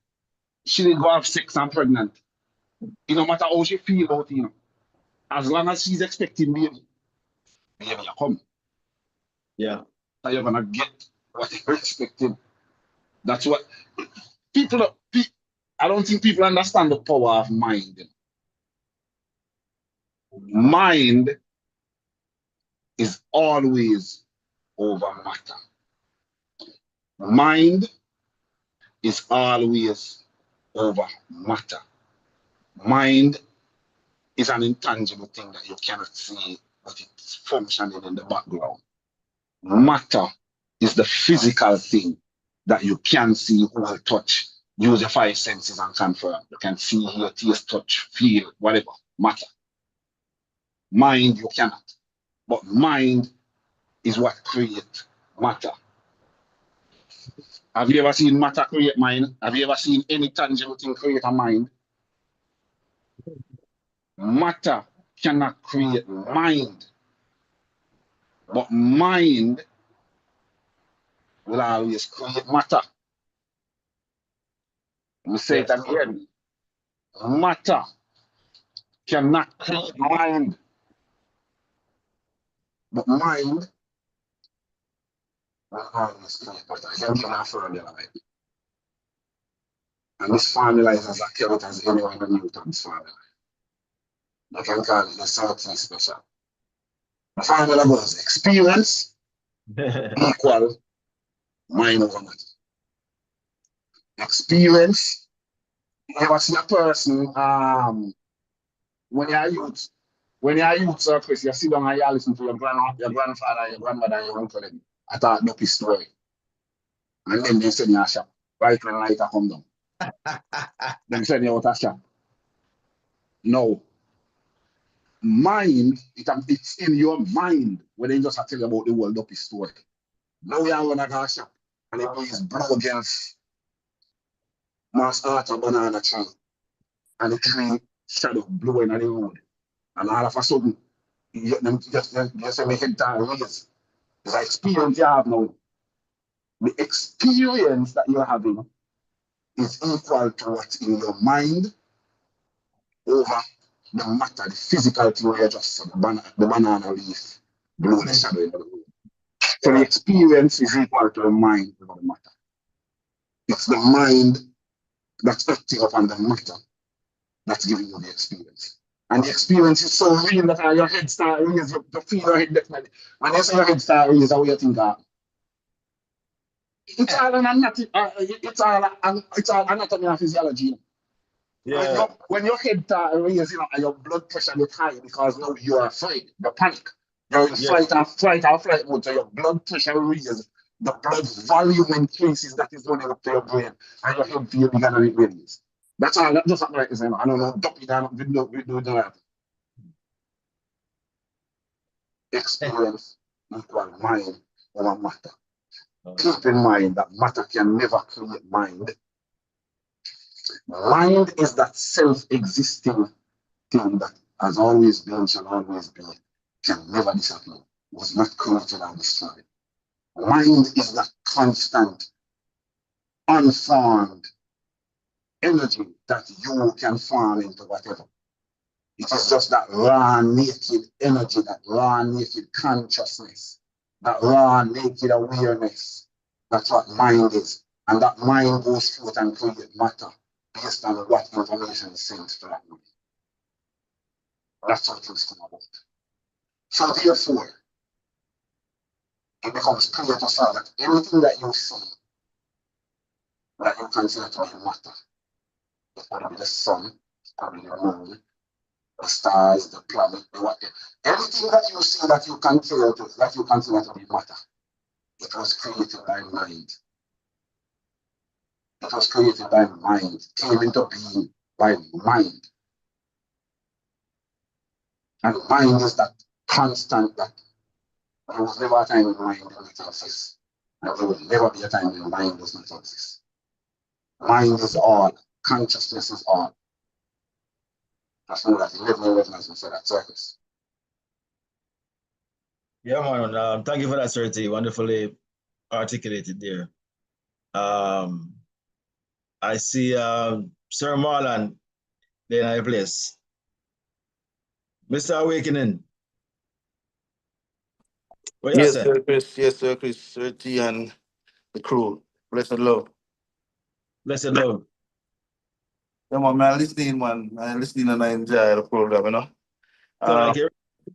she didn't go have sex and pregnant. No matter how she feel about it, as long as she's expecting baby you come. Yeah. So you're gonna get what you're expecting. That's what I don't think people understand the power of mind. Mind is always over matter. Mind is always over matter. Mind is an intangible thing that you cannot see, but it's functioning in the background. Matter is the physical thing that you can see, hold, touch, use your five senses and confirm. You can see, hear, taste, touch, feel, whatever. Matter. Mind, you cannot. But mind is what creates matter. Have you ever seen matter create mind? Have you ever seen any tangible thing create a mind? Matter cannot create mind. But mind will always create matter. Let me say it again. Matter cannot create mind. But mind will always create matter. I can give a formula. And this formula is as accurate as anyone in Newton's formula. You can call it the something special. The formula goes experience equal mind over matter. Experience. You ever see a person when you're a youth surface, you sit down and you listen to your grandfather, your grandmother, and your uncle I thought dopey story. And then they send you a shop. Right when light come down. Then send you out a shop. No. Mind, it's in your mind when they just tell you about the world dopey story. Now we are going to go shop. And it is blow against Mass Arthur banana tree. And the tree shadow blowing on the road. And all of a sudden, you just say my head down raise. It's an experience you have now. The experience that you're having is equal to what's in your mind over the matter, the physical thing where you just said, the banana leaf blow the shadow in the road. So the experience is equal to the mind over the matter. It's the mind that's acting upon the matter that's giving you the experience. And the experience is so real that your head starts raise, you feel your head definitely. When you say your head starts raise, how you think that? It's all anatomy and physiology. Yeah. When your head starts raise, and your blood pressure gets high because now you are afraid, you panic. You're in flight or flight mode, so your blood pressure raises, the blood volume increases, that is running up to your brain, and your head feels bigger than it really is. That's all. That's just like this. I don't know. Dumpy down. We do that. Experience equal mind over matter. Keep in mind that matter can never create mind. Mind is that self-existing thing that has always been, shall always be, can never disappear. It was not created and destroyed. Mind is that constant, unformed energy that you can form into whatever. It is just that raw, naked energy, that raw, naked consciousness, that raw, naked awareness. That's what mind is. And that mind goes forth and create matter based on what information is sent to that mind. That's what things come about. So therefore, it becomes clear to us that everything that you see, that you consider to be matter, it could be the sun, it could be the moon, the stars, the planet, the whatever. Everything that you see that you consider to be matter, it was created by mind. It was created by mind, came into being by mind. And mind is that constant that there was never a time when mind did not exist. And there will never be a time when mind does not exist. Mind is all, consciousness is all. That's what that 11 as we said at circus. Yeah, man. Thank you for that, Sir T. Wonderfully articulated there. I see Sir Marlon there in a place. Mr. Awakening. What you Yes, say? sir, Chris. Yes, sir, Chris. Sir T and the crew. Blessed love. Blessed love. Yeah, man, I'm listening, man. I'm listening and I enjoy the program, you know. So Uh, like your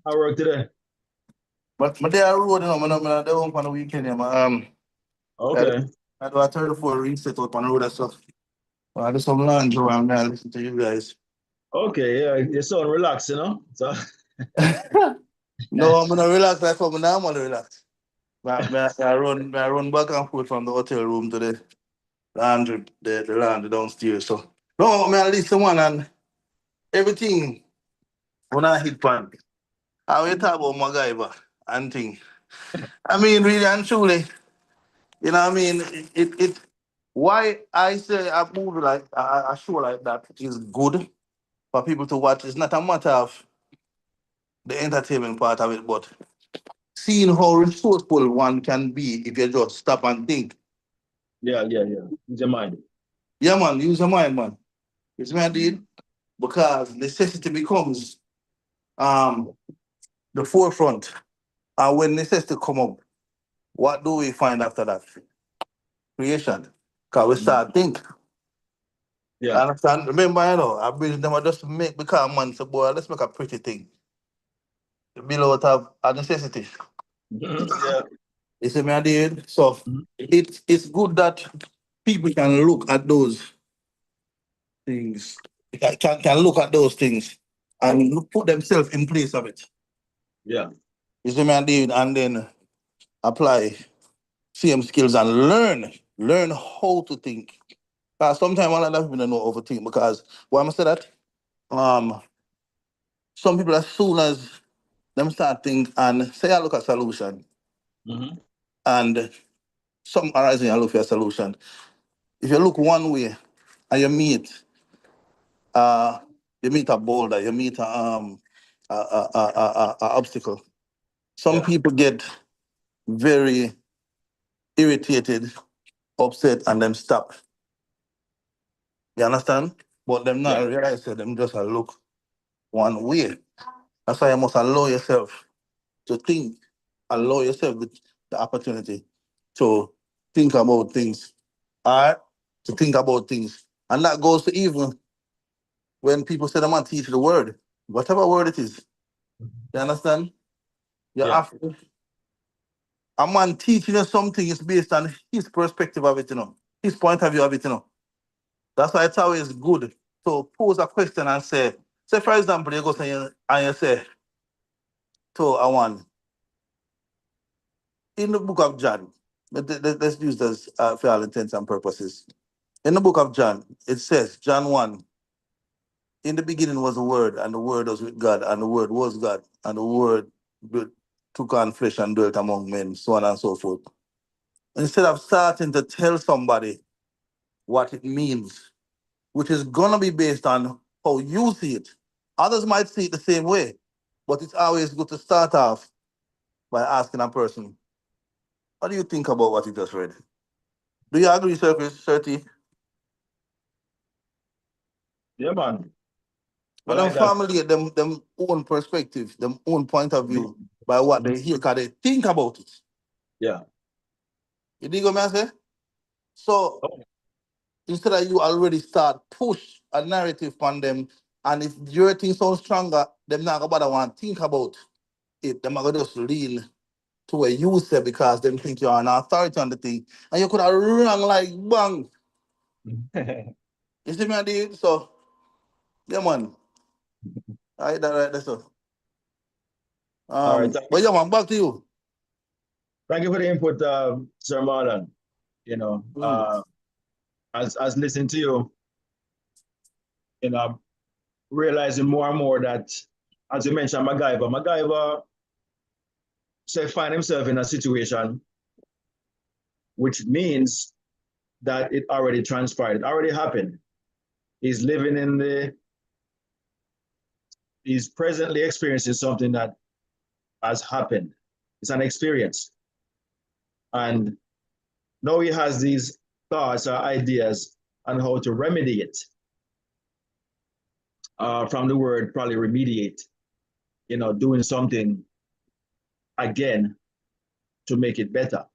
work today. but they are road, you know, man. I'm there home on the weekend, yeah, man. Okay. I do a 34 reset out on the road and stuff. I do some laundry and I listen to you guys. Okay, yeah, you sound relaxed, you know. So No, I'm gonna relax like how I'm normally relax. I run back and forth from the hotel room to the laundry, the laundry downstairs. So no, man, listen one and everything when I hit pan. I will talk about MacGyver and thing. I mean, really and truly, you know what I mean? Why I say a movie like a show like that is good for people to watch. It's not a matter of the entertainment part of it, but seeing how resourceful one can be if you just stop and think. yeah. Use your mind. Yeah, man, use your mind, man. It's my deal because necessity becomes um the forefront. And when necessity come up, what do we find after that? Creation. Because we start think. Yeah. Understand? Remember, you know, I build them I just make because man say, boy, let's make a pretty thing. The below have a necessity. Yeah. You see me I did? So Mhm. it's good that people can look at those things. Can look at those things and put themselves in place of it. Yeah. You see me I did and then apply same skills and learn how to think. Sometimes a lot of people don't know how to think because why am I say that? Um some people as soon as them start think and say I look at solution Mm-hmm. and some arising and look for a solution. If you look one way and uh you meet a boulder, you meet a obstacle. Some Yeah. people get very irritated, upset, and them stop. You understand? But them Yeah. not realize that them just a look one way. That's why you must allow yourself to think, allow yourself the opportunity to think about things. All right? To think about things. And that goes to even when people say they want to teach the word, whatever word it is. You understand? You Yeah. have to, a man teaching you something is based on his perspective of it. His point of view of it. That's why it's always good to pose a question and say for example, you go and you say to a one in the book of John, let's use this for all intents and purposes. In the book of John, it says, John 1, in the beginning was the Word, and the Word was with God, and the Word was God, and the Word took on flesh and dwelt among men, so on and so forth. Instead of starting to tell somebody what it means, which is going to be based on how you see it, others might see it the same way. But it's always good to start off by asking a person, what do you think about what you just read? Do you agree, Certi? Yeah, man. I But them like that. formulate them own perspective, them own point of view by what they hear, because they think about it. Yeah. You dig what I say? So Oh. instead of you already start push a narrative on them, and if your thing sounds stronger, them not gonna want to think about it. Them are gonna just lean to where you say because them think you're an authority on the thing, and you could have run like bang. You see me, I did so. Yeah, man. I that right there, so. All right. But yeah, man, back to you. Thank you for the input, Sir Marlon. You know, as listening to you, you know, I'm realizing more and more that, as you mentioned, MacGyver say find himself in a situation which means that it already transpired, it already happened. He's living in he's presently experiencing something that has happened. It's an experience. And now he has these thoughts or ideas on how to remedy it. From the word probably remediate, you know, doing something again to make it better.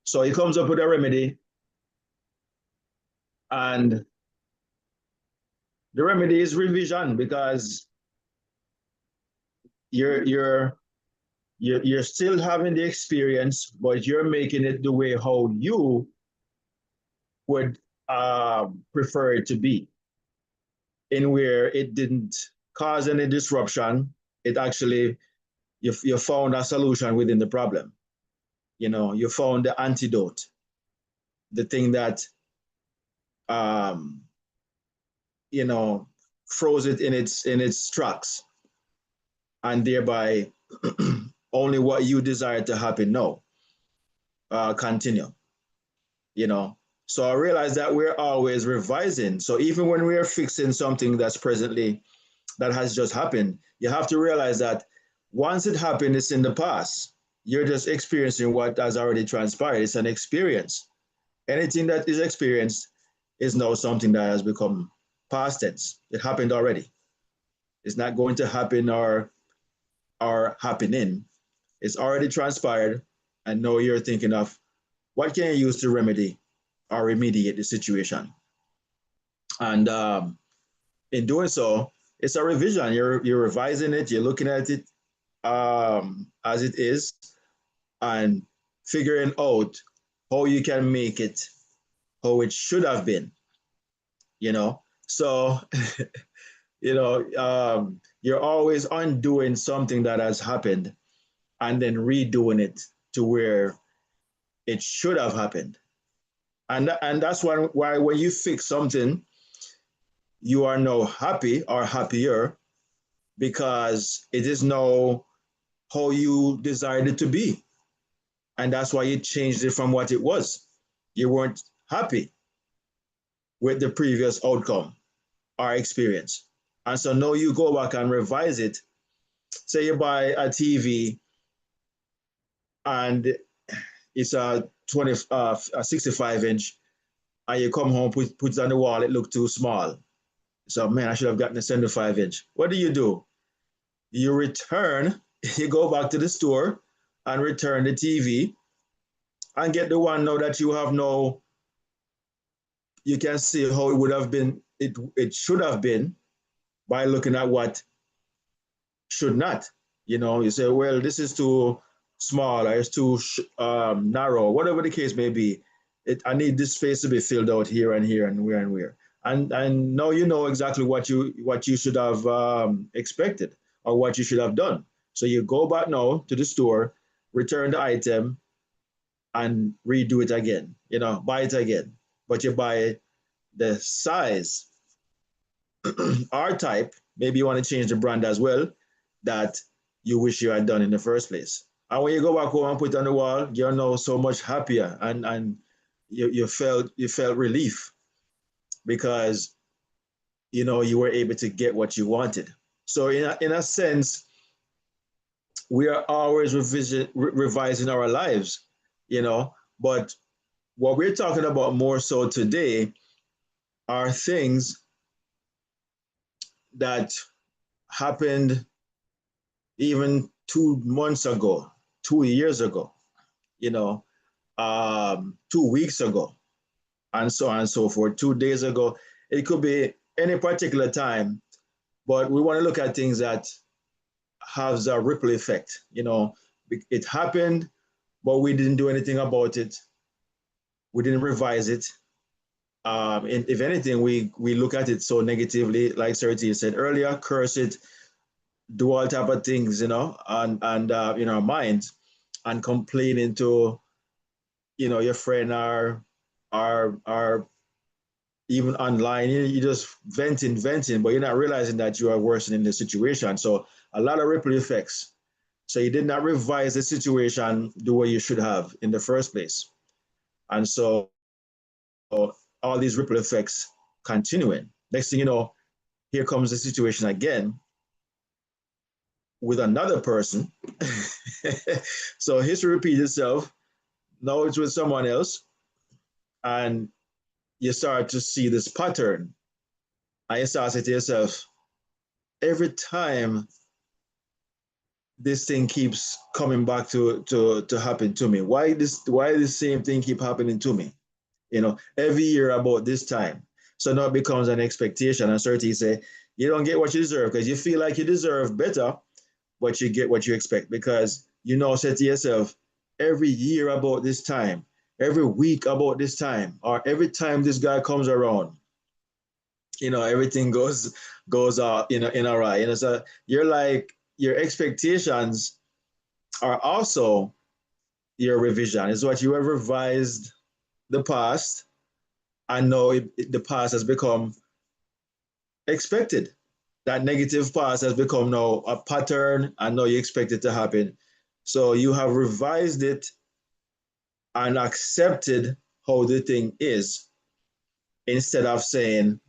So he comes up with a remedy, and the remedy is revision, because you're still having the experience, but you're making it the way how you would prefer it to be, in where it didn't cause any disruption. It actually, you found a solution within the problem. You know, you found the antidote, the thing that um, you know, froze it in its tracks, and thereby only what you desire to happen now continue. You know, so I realize that we're always revising. So even when we're fixing something that's presently that has just happened, you have to realize that once it happened, it's in the past. You're just experiencing what has already transpired. It's an experience. Anything that is experienced is now something that has become past tense. It happened already. It's not going to happen or happening. It's already transpired, and now you're thinking of what can you use to remedy or remediate the situation. And in doing so, it's a revision. You're revising it. You're looking at it as it is, and figuring out how you can make it how it should have been. You know, so you know, you're always undoing something that has happened and then redoing it to where it should have happened. And that's why when you fix something, you are now happy or happier, because it is now how you desired it to be. And that's why you changed it from what it was. You weren't happy with the previous outcome or experience. And so now you go back and revise it. Say you buy a TV and it's a 65 inch, and you come home, put it on the wall, it looked too small. So, man, I should have gotten a 75 inch. What do? You return, you go back to the store and return the TV and get the one now that you have now. You can see how it would have been, it should have been, by looking at what should not. You know, you say, well, this is too small, or it's too narrow, whatever the case may be. I need this space to be filled out here and here and where and where. And now you know exactly what you should have expected or what you should have done. So you go back now to the store, return the item, and redo it again. You know, buy it again, but you buy the size, R type. Maybe you want to change the brand as well, that you wish you had done in the first place. And when you go back home and put it on the wall, you're now so much happier, and you felt relief, because you know you were able to get what you wanted. So in a sense, we are always revising our lives, you know. But what we're talking about more so today are things that happened even 2 months ago, 2 years ago, you know, 2 weeks ago, and so on and so forth, 2 days ago. It could be any particular time, but we want to look at things that has a ripple effect. You know, it happened, but we didn't do anything about it. We didn't revise it. And if anything, we look at it so negatively, like Sarah said earlier, curse it, do all type of things, you know, and in our minds, and complain into, you know, your friend are even online. You just venting, but you're not realizing that you are worsening the situation. So a lot of ripple effects. So you did not revise the situation the way you should have in the first place. And so all these ripple effects continuing. Next thing you know, here comes the situation again with another person. So history repeats itself. Now it's with someone else. And you start to see this pattern. And you start to say to yourself, every time this thing keeps coming back to happen to me, why this same thing keep happening to me? You know, every year about this time. So now it becomes an expectation. And certainly say, you don't get what you deserve because you feel like you deserve better, but you get what you expect because you know, say to yourself, every year about this time, every week about this time, or every time this guy comes around, you know, everything goes in a right. You know, so you're like, your expectations are also your revision. It's what you have revised the past, and now the past has become expected. That negative past has become now a pattern, and now you expect it to happen. So you have revised it and accepted how the thing is, instead of saying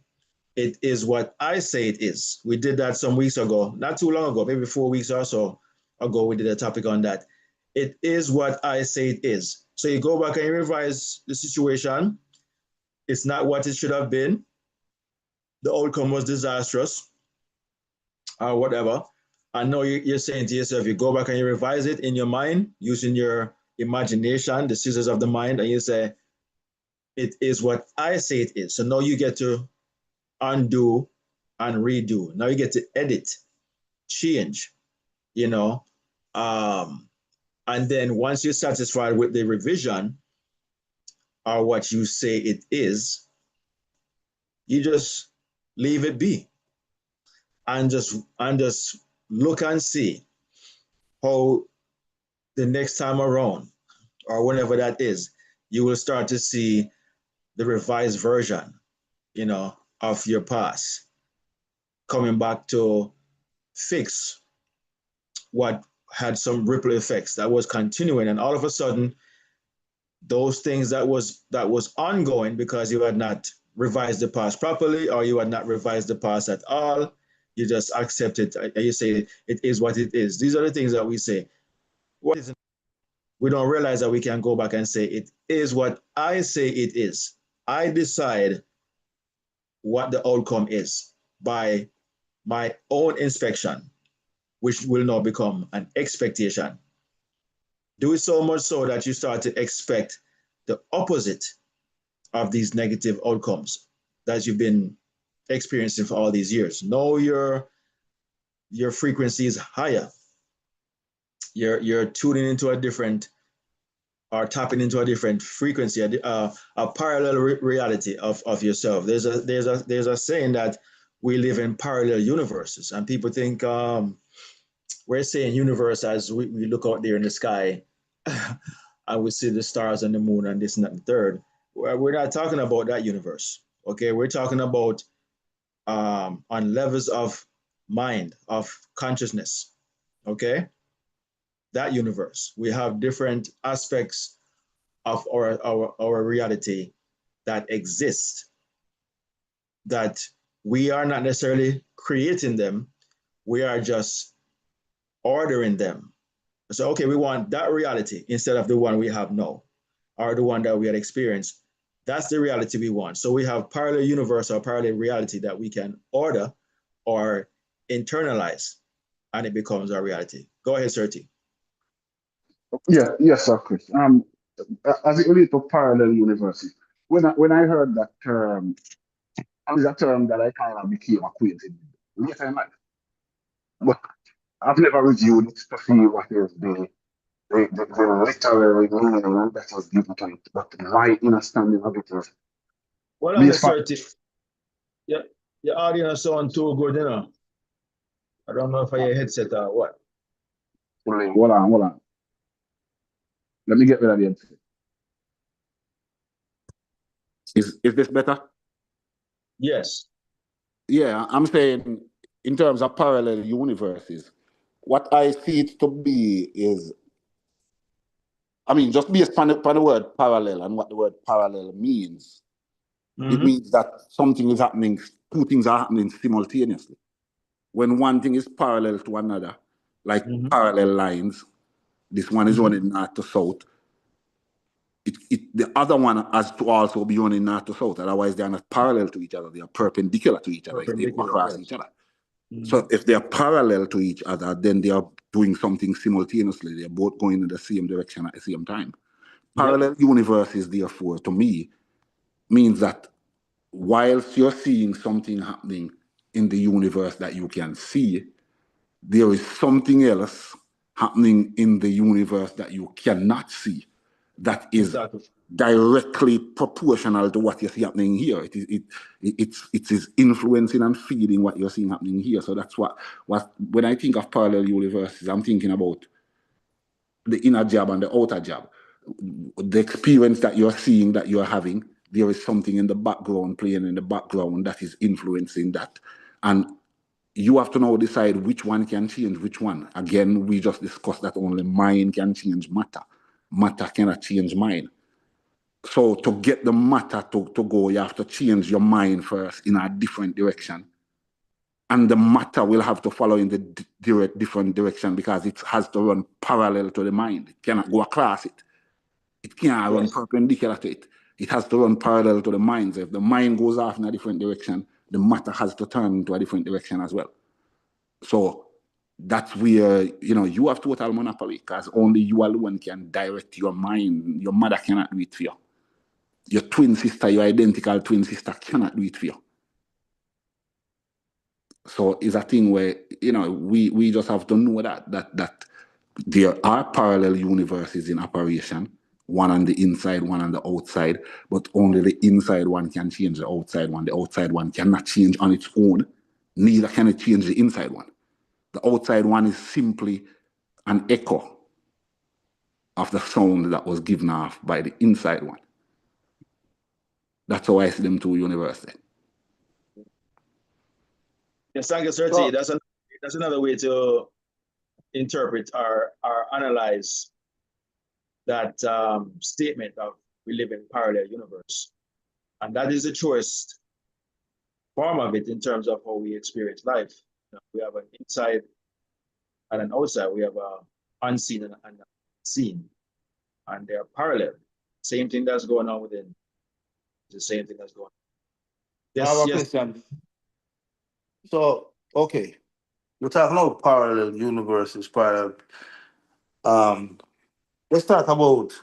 it is what I say it is. We did that some weeks ago, not too long ago, maybe 4 weeks or so ago. We did a topic on that. It is what I say it is. So you go back and you revise the situation. It's not what it should have been. The outcome was disastrous or whatever. And now you're saying to yourself, you go back and you revise it in your mind using your imagination, the scissors of the mind, and you say, it is what I say it is. So now you get to undo and redo. Now you get to edit, change, you know. And then once you're satisfied with the revision or what you say it is, you just leave it be and just look and see how the next time around or whenever that is, you will start to see the revised version, you know, of your past coming back to fix what had some ripple effects that was continuing, and all of a sudden those things that was ongoing because you had not revised the past properly, or you had not revised the past at all, you just accept it and you say it is what it is. These are the things that we say. What is it? We don't realize that we can go back and say it is what I say it is. I decide what the outcome is by my own inspection, which will now become an expectation. Do it so much so that you start to expect the opposite of these negative outcomes that you've been experiencing for all these years. Know your frequency is higher. You're tuning into a different, or tapping into a different frequency, a parallel reality of yourself. There's a saying that we live in parallel universes, and people think we're saying universe as we look out there in the sky and we see the stars and the moon and this and that and the third. We're not talking about that universe. Okay, we're talking about on levels of mind, of consciousness. Okay, that universe. We have different aspects of our reality that exist, that we are not necessarily creating them, We are just ordering them. So, okay, we want that reality instead of the one we have now, or the one that we had experienced. That's the reality we want. So we have parallel universe or parallel reality that we can order or internalize, and it becomes our reality. Go ahead, Serti. Yeah, yes, sir, Chris. As it relates to parallel universes, when I heard that term, it's a term that I kind of became acquainted with later in life. But I've never reviewed it to see what is the literary meaning that was given to it. But my understanding of it is Well, on the based on. Serti, yeah, your audio sound too good, you know. I don't know if I your headset or what. Hold on. Let me get rid of the headset. Is this better? Yes. Yeah, I'm saying in terms of parallel universes, what I see it to be is, I mean, just based upon the word parallel and what the word parallel means, it means that something is happening, two things are happening simultaneously. When one thing is parallel to another, like parallel lines, this one is running north to south, the other one has to also be running north to south. Otherwise, they are not parallel to each other. They are perpendicular to each other if they go across each other. So if they are parallel to each other, then they are doing something simultaneously. They're both going in the same direction at the same time. Parallel universes, therefore, to me, means that whilst you're seeing something happening in the universe that you can see, there is something else happening in the universe that you cannot see that is directly proportional to what you see happening here. It is influencing and feeding what you're seeing happening here. So that's what when I think of parallel universes, I'm thinking about the inner job and the outer job. The experience that you're seeing, that you're having, there is something in the background playing in the background that is influencing that. And you have to now decide which one can change which one. Again, we just discussed that only mind can change matter. Matter cannot change mind. So to get the matter to go, you have to change your mind first in a different direction. And the matter will have to follow in the different direction because it has to run parallel to the mind. It cannot go across it. It can't run perpendicular to it. It has to run parallel to the mind. So if the mind goes off in a different direction, the matter has to turn into a different direction as well. So that's where, you have total monopoly because only you alone can direct your mind. Your mother cannot do it for you. Your twin sister, your identical twin sister cannot do it for you. So it's a thing where, we just have to know that there are parallel universes in operation, one on the inside, one on the outside, but only the inside one can change the outside one. The outside one cannot change on its own, neither can it change the inside one. The outside one is simply an echo of the sound that was given off by the inside one. That's how I see them two universes. Yes, thank you, Serti. That's another way to interpret or analyze that statement of we live in parallel universe. And that is the truest form of it in terms of how we experience life. We have an inside and an outside. We have a unseen and seen. And they're parallel. Same thing that's going on within. The same thing that's going on. Yes, I have a question. So, okay. We're talking about parallel universes, parallel. Let's talk about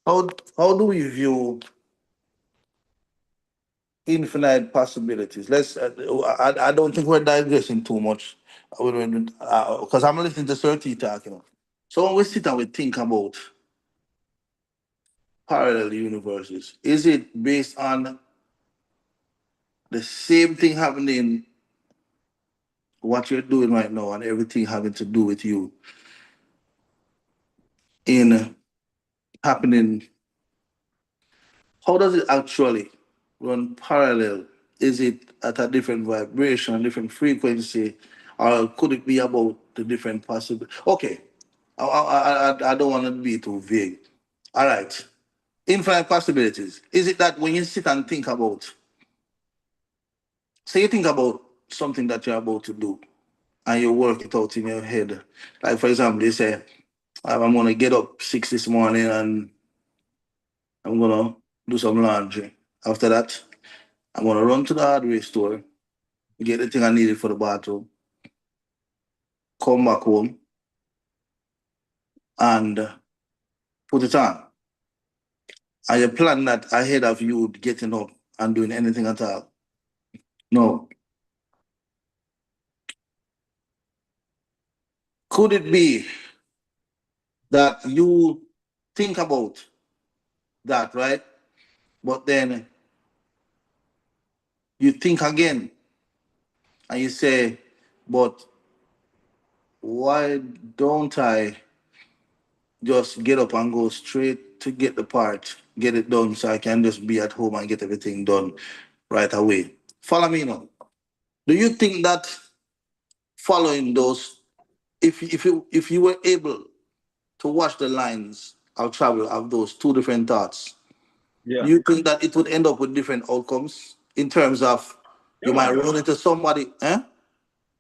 how do we view infinite possibilities? I don't think we're digressing too much because I'm listening to Serti talking. So when we sit and we think about parallel universes, is it based on the same thing happening, what you're doing right now, and everything having to do with you in happening? How does it actually run parallel? Is it at a different vibration, a different frequency, or could it be about the different possible? Okay, I don't want to be too vague. All right, infinite possibilities. Is it that when you sit and think about, say you think about something that you're about to do and you work it out in your head. Like for example, you say, I'm gonna get up 6 this morning and I'm gonna do some laundry. After that, I'm gonna run to the hardware store, get the thing I needed for the bathroom, come back home and put it on. And you plan that ahead of you getting up and doing anything at all. No. Could it be that you think about that, right? But then you think again and you say, but why don't I just get up and go straight to get the part, get it done so I can just be at home and get everything done right away? Follow me now. Do you think that following those, if you were able to watch the lines of travel of those two different thoughts, Yeah. do you think that it would end up with different outcomes in terms of you might run into somebody,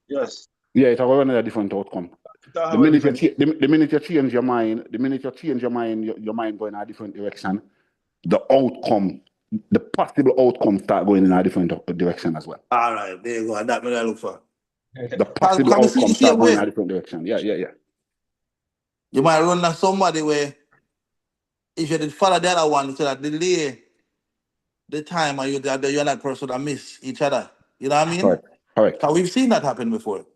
Yes. Yeah, it's a run a different outcome. The minute you change your mind, your mind going in a different direction, the outcome, the possible outcome start going in a different direction as well. All right, there you go. That's what I look for. The possible Can you see outcome the start same going in way? a different direction. Yeah. You might run into somebody where if you did follow the other one, so that delay the time and you're that person that miss each other. You know what I mean? Correct. Because we've seen that happen before.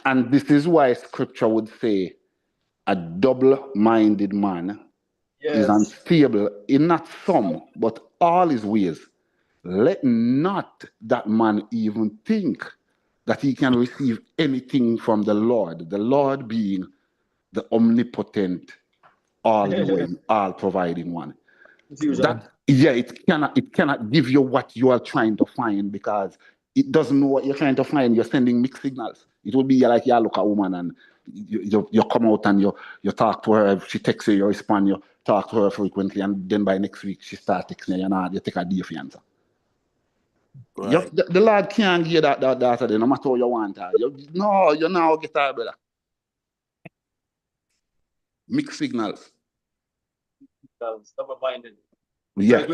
And this is why scripture would say a double-minded man is unstable in not some, but all his ways. Let not that man even think that he can receive anything from the Lord being the omnipotent, all-knowing, all-providing one. It cannot give you what you are trying to find because it doesn't know what you're trying to find. You're sending mixed signals. It would be like you look at a woman and you come out and you talk to her. If she texts you respond, you talk to her frequently, and then by next week she starts texting you, you take a day for your answer. Right. The Lord can't give that no matter what you want her. You now get her, brother. Mixed signals. Double-minded. Yeah.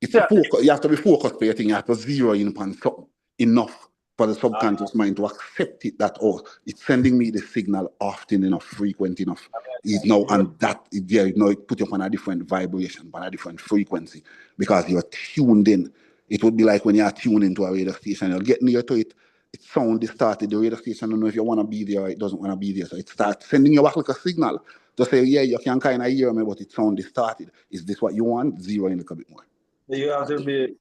It's a focus. You have to be focused for your thing. You have to zero in on something enough for the subconscious mind to accept it that, oh, it's sending me the signal often enough, frequent enough. It's now and that it put you on a different vibration, on a different frequency because you're tuned in. It would be like when you're tuned into a radio station, you'll get near to it, it sound distorted. The radio station don't know if you want to be there or it doesn't want to be there. So it starts sending you back like a signal to say, yeah, you can kind of hear me, but it sound distorted. Is this what you want? Zero in a little bit more. You have to be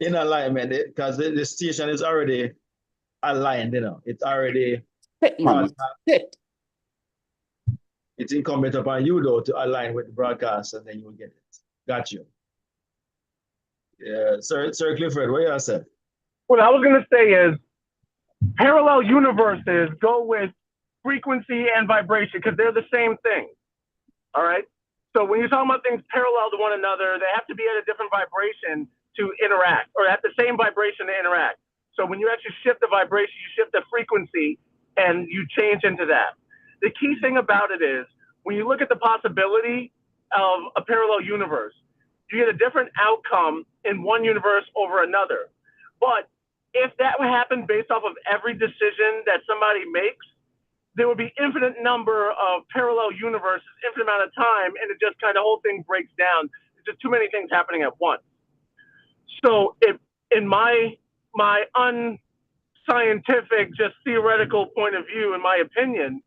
in alignment because the station is already aligned, It's already set. It's incumbent upon you, though, to align with the broadcast, and then you will get it. Got you. Yeah, Sir Clifford, what you say? What I was going to say is parallel universes go with frequency and vibration because they're the same thing. All right? So when you're talking about things parallel to one another, they have to be at a different vibration to interact, or at the same vibration to interact. So when you actually shift the vibration, you shift the frequency, and you change into that. The key thing about it is when you look at the possibility of a parallel universe, you get a different outcome in one universe over another. But if that would happen based off of every decision that somebody makes, there would be infinite number of parallel universes, infinite amount of time, and it just kind of whole thing breaks down. There's just too many things happening at once. So if in my unscientific, just theoretical point of view, in my opinion,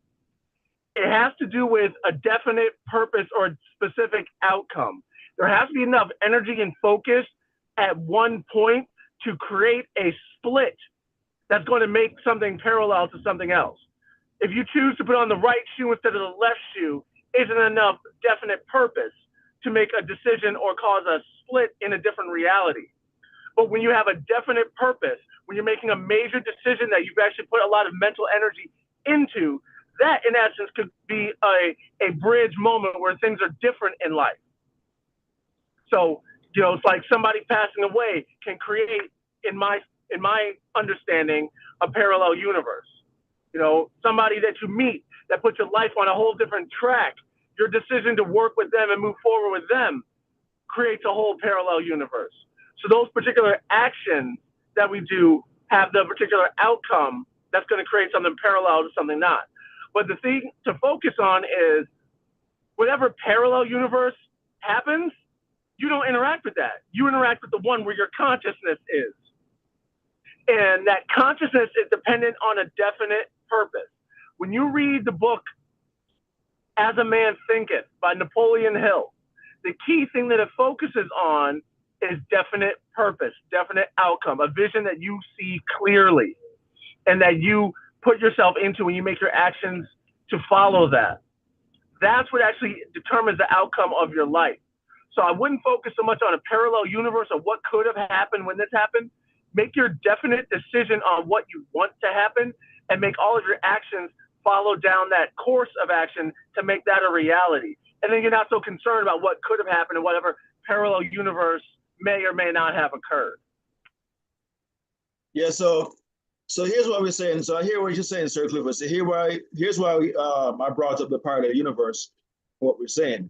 it has to do with a definite purpose or a specific outcome. There has to be enough energy and focus at one point to create a split that's going to make something parallel to something else. If you choose to put on the right shoe instead of the left shoe, isn't enough definite purpose to make a decision or cause a split in a different reality. But when you have a definite purpose, when you're making a major decision that you've actually put a lot of mental energy into, that in essence could be a bridge moment where things are different in life. So, it's like somebody passing away can create, in my in my understanding, a parallel universe. You know, somebody that you meet that puts your life on a whole different track. Your decision to work with them and move forward with them creates a whole parallel universe. So those particular actions that we do have the particular outcome that's going to create something parallel to something not. But the thing to focus on is whatever parallel universe happens, you don't interact with that. You interact with the one where your consciousness is. And that consciousness is dependent on a definite purpose. When you read the book As a Man Thinketh by Napoleon Hill, the key thing that it focuses on is definite purpose, definite outcome, a vision that you see clearly and that you put yourself into when you make your actions to follow that. That's what actually determines the outcome of your life. So I wouldn't focus so much on a parallel universe of what could have happened when this happened. Make your definite decision on what you want to happen and make all of your actions follow down that course of action to make that a reality. And then you're not so concerned about what could have happened in whatever parallel universe may or may not have occurred. Yeah, so here's what we're saying. So I hear what you're saying, Sir Clifford. So here's why I brought up the parallel universe, what we're saying.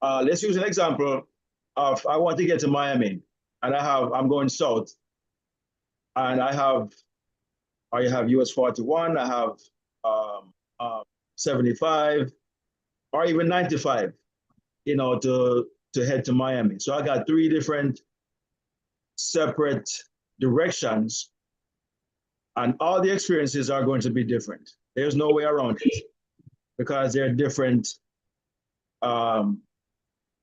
Let's use an example of I want to get to Miami and I'm going south and I have US 41, I have 75 or even 95, you know, to head to Miami. So I got 3 different separate directions and all the experiences are going to be different. There's no way around it because there are different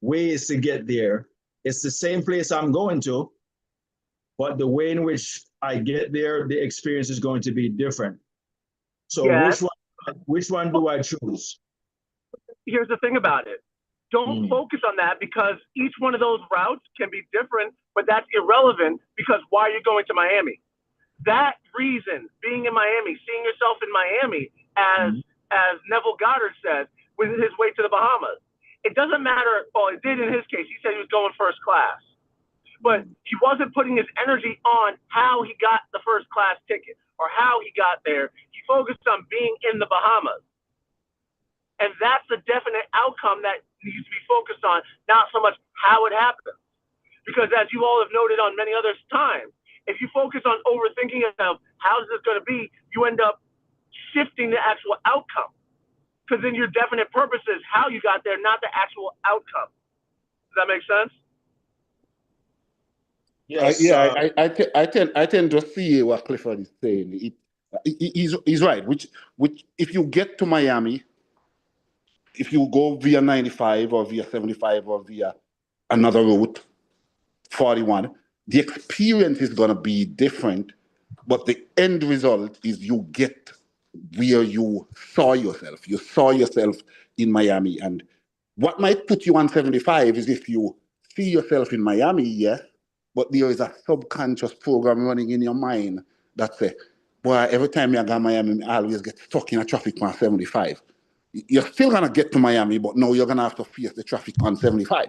ways to get there. It's the same place I'm going to, but the way in which I get there, the experience is going to be different. So yes. which one do I choose? Here's the thing about it. Don't focus on that because each one of those routes can be different, but that's irrelevant because why are you going to Miami? That reason, being in Miami, seeing yourself in Miami, as Neville Goddard said, with his way to the Bahamas. It doesn't matter, well, it did in his case. He said he was going first class. But he wasn't putting his energy on how he got the first class ticket or how he got there. He focused on being in the Bahamas. And that's the definite outcome that needs to be focused on, not so much how it happens. Because as you all have noted on many other times, if you focus on overthinking of how is this going to be, you end up shifting the actual outcome. Because then your definite purpose is how you got there, not the actual outcome. Does that make sense? Yes. I tend to see what Clifford is saying. He's right. Which if you get to Miami, if you go via 95 or via 75 or via another route, 41, the experience is going to be different, but the end result is you get where you saw yourself. You saw yourself in Miami. And what might put you on 75 is if you see yourself in Miami, yes, but there is a subconscious program running in your mind that says, boy, every time I go to Miami, I always get stuck in a traffic on 75. You're still going to get to Miami, but now you're going to have to face the traffic on 75.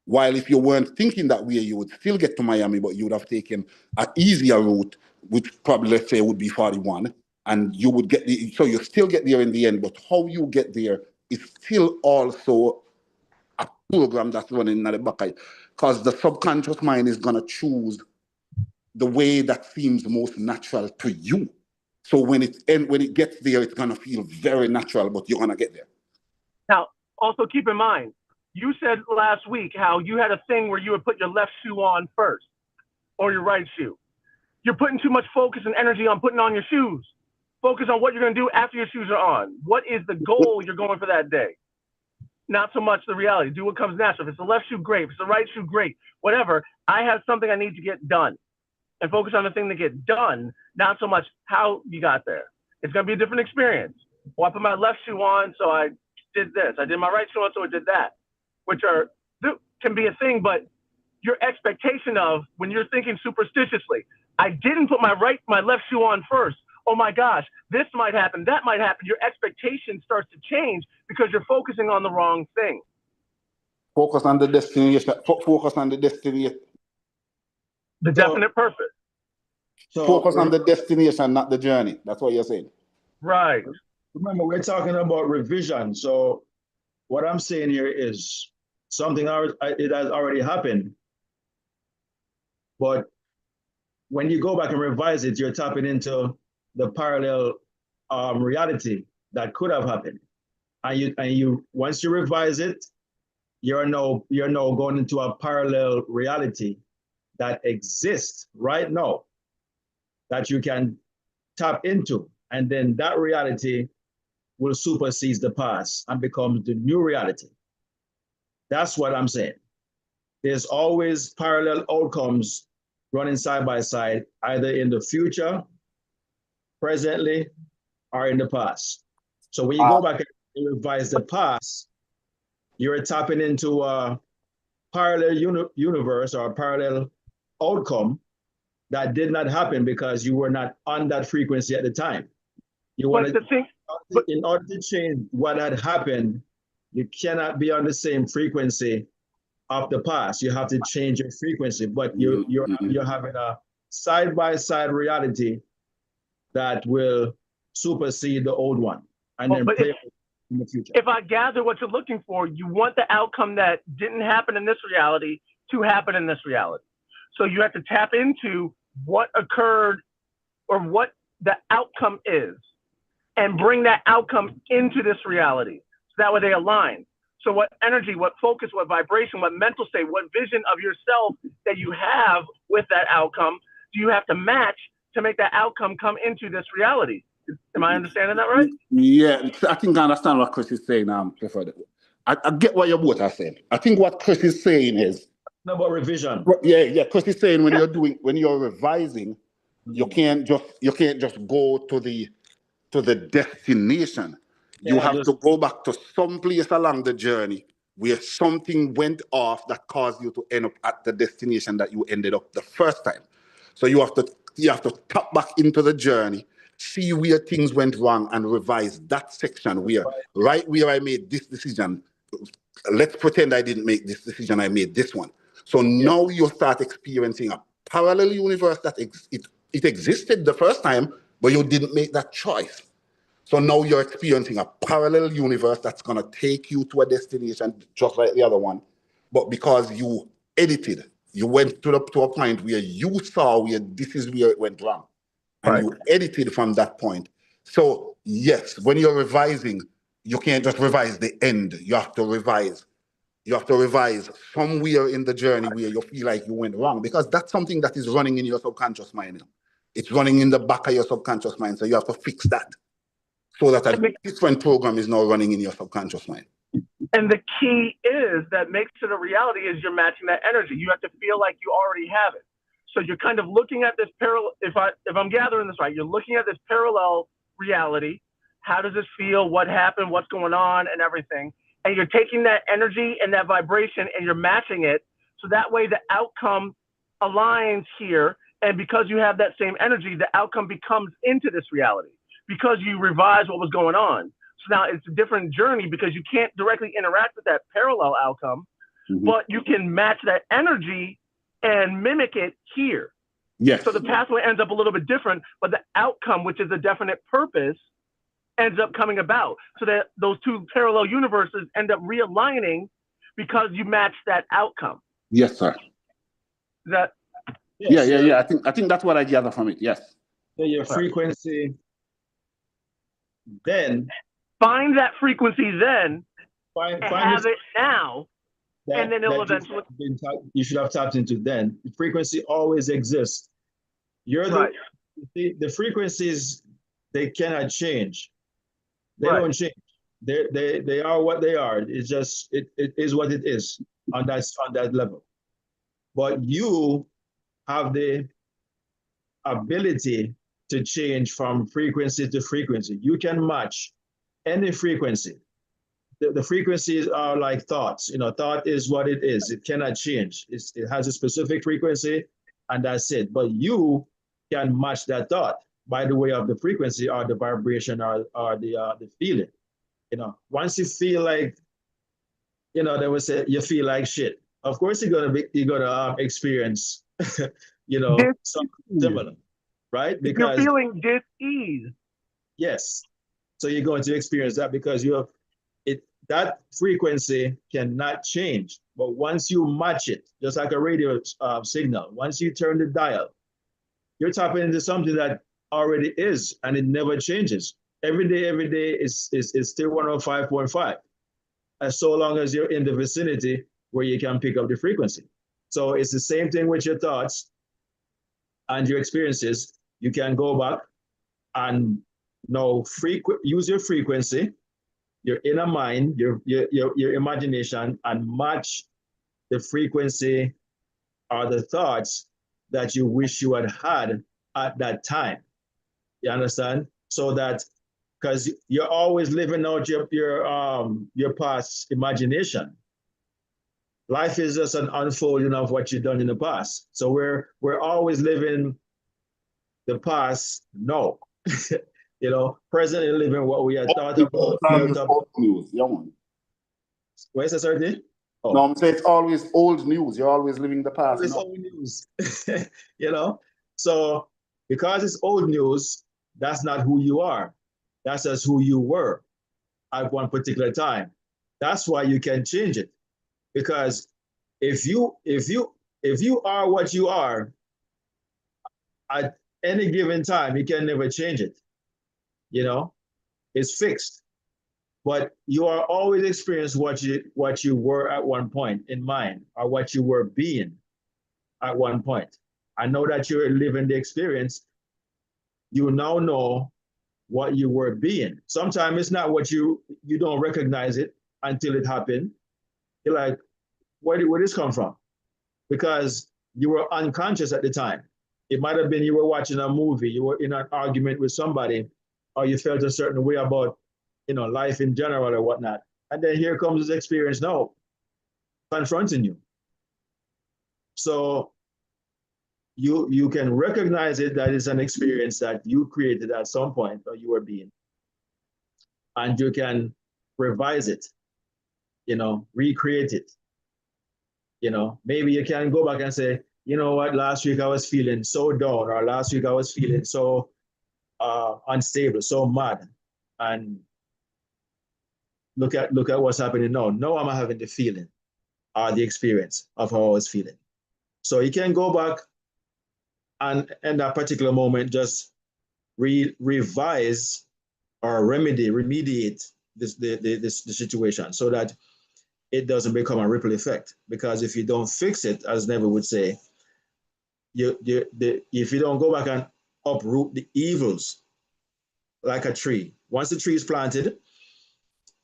While if you weren't thinking that way, you would still get to Miami, but you would have taken an easier route, which probably, let's say, would be 41, and you would get so you still get there in the end, but how you get there is still also a program that's running in the back, because the subconscious mind is going to choose the way that seems most natural to you. So when it gets there, it's going to feel very natural, but you're going to get there. Now, also keep in mind, you said last week how you had a thing where you would put your left shoe on first or your right shoe. You're putting too much focus and energy on putting on your shoes. Focus on what you're going to do after your shoes are on. What is the goal you're going for that day? Not so much the reality. Do what comes natural. If it's the left shoe, great. If it's the right shoe, great. Whatever. I have something I need to get done. And focus on the thing to get done, not so much how you got there. It's going to be a different experience. Well, I put my left shoe on, so I did this. I did my right shoe on, so I did that. Which can be a thing, but your expectation of when you're thinking superstitiously, I didn't put my left shoe on first. Oh my gosh, this might happen, that might happen. Your expectation starts to change because you're focusing on the wrong thing. Focus on the destination. Focus on the destination. The definite purpose. So Focus on the destination, not the journey. That's what you're saying. Right. remember, we're talking about revision. So what I'm saying here is something it has already happened, but when you go back and revise it, you're tapping into the parallel reality that could have happened. And you once you revise it, you're now going into a parallel reality that exists right now that you can tap into. And then that reality will supersede the past and becomes the new reality. That's what I'm saying. There's always parallel outcomes running side by side, either in the future, presently, or in the past. So when you go back and revise the past, you're tapping into a parallel universe or a parallel outcome that did not happen because you were not on that frequency at the time. You want to, in order to change what had happened, you cannot be on the same frequency of the past. You have to change your frequency, but you're having a side-by-side reality that will supersede the old one and then play in the future. If I gather what you're looking for, you want the outcome that didn't happen in this reality to happen in this reality. So you have to tap into what occurred or what the outcome is and bring that outcome into this reality. So that way they align. So what energy, what focus, what vibration, what mental state, what vision of yourself that you have with that outcome do you have to match to make that outcome come into this reality? Am I understanding that right? Yeah, I think I understand what Chris is saying. I get what you both are saying. I think what Chris is saying is about revision. Yeah. Chris is saying when you're revising, you can't just go to the destination. You have to go back to some place along the journey where something went off that caused you to end up at the destination that you ended up the first time. So you have to tap back into the journey, see where things went wrong, and revise that section where I made this decision. Let's pretend I didn't make this decision, I made this one. So now you start experiencing a parallel universe that it existed the first time, but you didn't make that choice. So now you're experiencing a parallel universe that's going to take you to a destination just like the other one. But because you edited, you went to a point where you saw where this is where it went wrong. And you edited from that point. So yes, when you're revising, you can't just revise the end. You have to revise. You have to revise somewhere in the journey where you feel like you went wrong, because that's something that is running in your subconscious mind. It's running in the back of your subconscious mind. So you have to fix that, so that a different program is now running in your subconscious mind. And the key is that makes it a reality is you're matching that energy. You have to feel like you already have it. So you're kind of looking at this parallel. If I'm gathering this right, you're looking at this parallel reality. How does this feel? What happened? What's going on? And everything. And you're taking that energy and that vibration and you're matching it. So that way the outcome aligns here. And because you have that same energy, the outcome becomes into this reality because you revised what was going on. So now it's a different journey because you can't directly interact with that parallel outcome, but you can match that energy and mimic it here. Yes. So the pathway ends up a little bit different, but the outcome, which is a definite purpose, ends up coming about. So that those two parallel universes end up realigning because you match that outcome. Yes, sir. That. Yeah. I think that's what I gather from it. Yes. So your frequency, then find that frequency, then have it now, and then it'll eventually. You should have tapped into then. The frequency always exists. The frequencies, they cannot change. They don't change. They are what they are. It's just it is what it is on that level. But you have the ability to change from frequency to frequency. You can match any frequency. The frequencies are like thoughts. Thought is what it is. It cannot change. It has a specific frequency, and that's it. But you can match that thought by the way of the frequency or the vibration or the feeling. Once you feel like, they would say you feel like shit. Of course, you're gonna experience, something similar. right? If you're Because feeling dis-ease. yes, so you're going to experience that because you have it. That frequency cannot change, but once you match it, just like a radio signal, once you turn the dial, you're tapping into something that already is, and it never changes. Every day is still 105.5, as so long as you're in the vicinity where you can pick up the frequency. So it's the same thing with your thoughts and your experiences. You can go back and now use your frequency, your inner mind, your imagination, and match the frequency or the thoughts that you wish you had had at that time. You understand? So that because you're always living out your past imagination. Life is just an unfolding of what you've done in the past. So we're always living the past. No, presently living what we had thought about, felt up. Old news. Yeah, man. Where's the certain? Oh. No, I'm saying it's always old news. You're always living the past. Always old news. So because it's old news, that's not who you are. That's just who you were at one particular time. That's why you can change it. Because if you are what you are at any given time, you can never change it. It's fixed. But you are always experiencing what you were at one point in mind, or what you were being at one point. I know that you're living the experience. You now know what you were being. Sometimes it's not what you don't recognize it until it happened. You're like, where did this come from? Because you were unconscious at the time. It might have been you were watching a movie, you were in an argument with somebody, or you felt a certain way about life in general or whatnot. And then here comes this experience now, confronting you. So you can recognize it that it's an experience that you created at some point, or you were being. And you can revise it, recreate it. Maybe you can go back and say, you know what, last week I was feeling so down, or last week I was feeling so unstable, so mad. And look at what's happening now. Now I'm having the feeling or the experience of how I was feeling. So you can go back and in that particular moment just revise or remediate the situation so that it doesn't become a ripple effect. Because if you don't fix it, as Neville would say, if you don't go back and uproot the evils like a tree, once the tree is planted,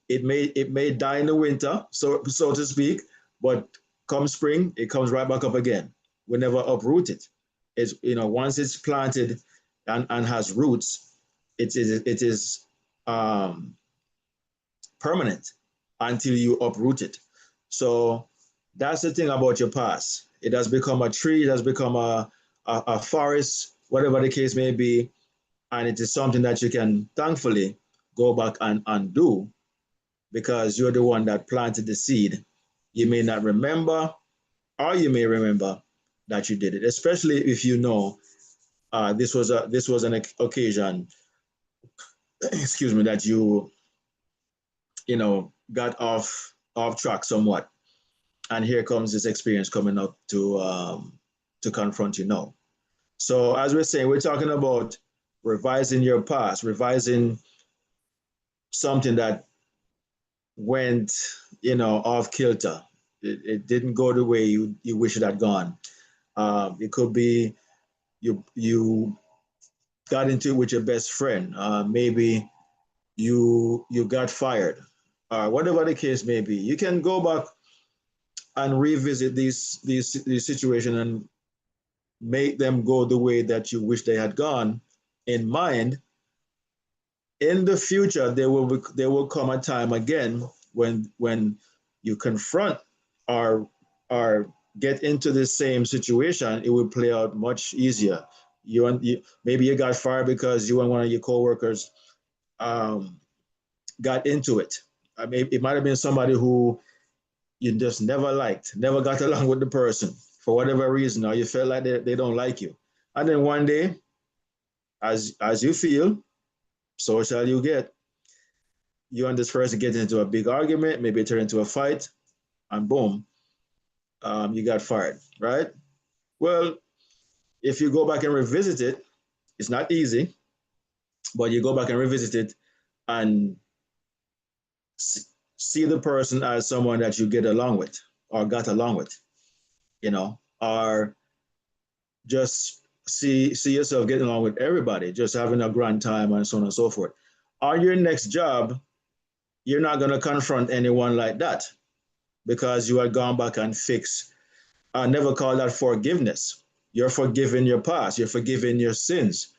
it may die in the winter, so to speak, but come spring, it comes right back up again. We never uproot it. It's once it's planted and has roots, it is permanent until you uproot it. So that's the thing about your past. It has become a tree, it has become a forest, whatever the case may be, and it is something that you can thankfully go back and undo, because you're the one that planted the seed. You may not remember, or you may remember that you did it, especially if you know this was an occasion, excuse me, that you got off track somewhat, and here comes this experience coming up to confront you now. So as we're saying, we're talking about revising your past, revising something that went off kilter. It didn't go the way you wish it had gone. It could be you got into it with your best friend. Maybe you got fired, whatever the case may be. You can go back and revisit these situations and make them go the way that you wish they had gone in mind. In the future, there will come a time again when you confront or get into the same situation, it will play out much easier. Maybe you got fired because you and one of your coworkers got into it. It might have been somebody who you just never liked, never got along with the person for whatever reason, or you felt like they don't like you. And then one day as you feel, so shall you get. You and this person get into a big argument, maybe it turn into a fight, and boom, you got fired, right? Well, if you go back and revisit it, it's not easy, but you go back and revisit it and see the person as someone that you get along with or got along with, or just see yourself getting along with everybody, just having a grand time and so on and so forth. On your next job, you're not going to confront anyone like that because you had gone back and fixed. I never call that forgiveness. You're forgiving your past. You're forgiving your sins.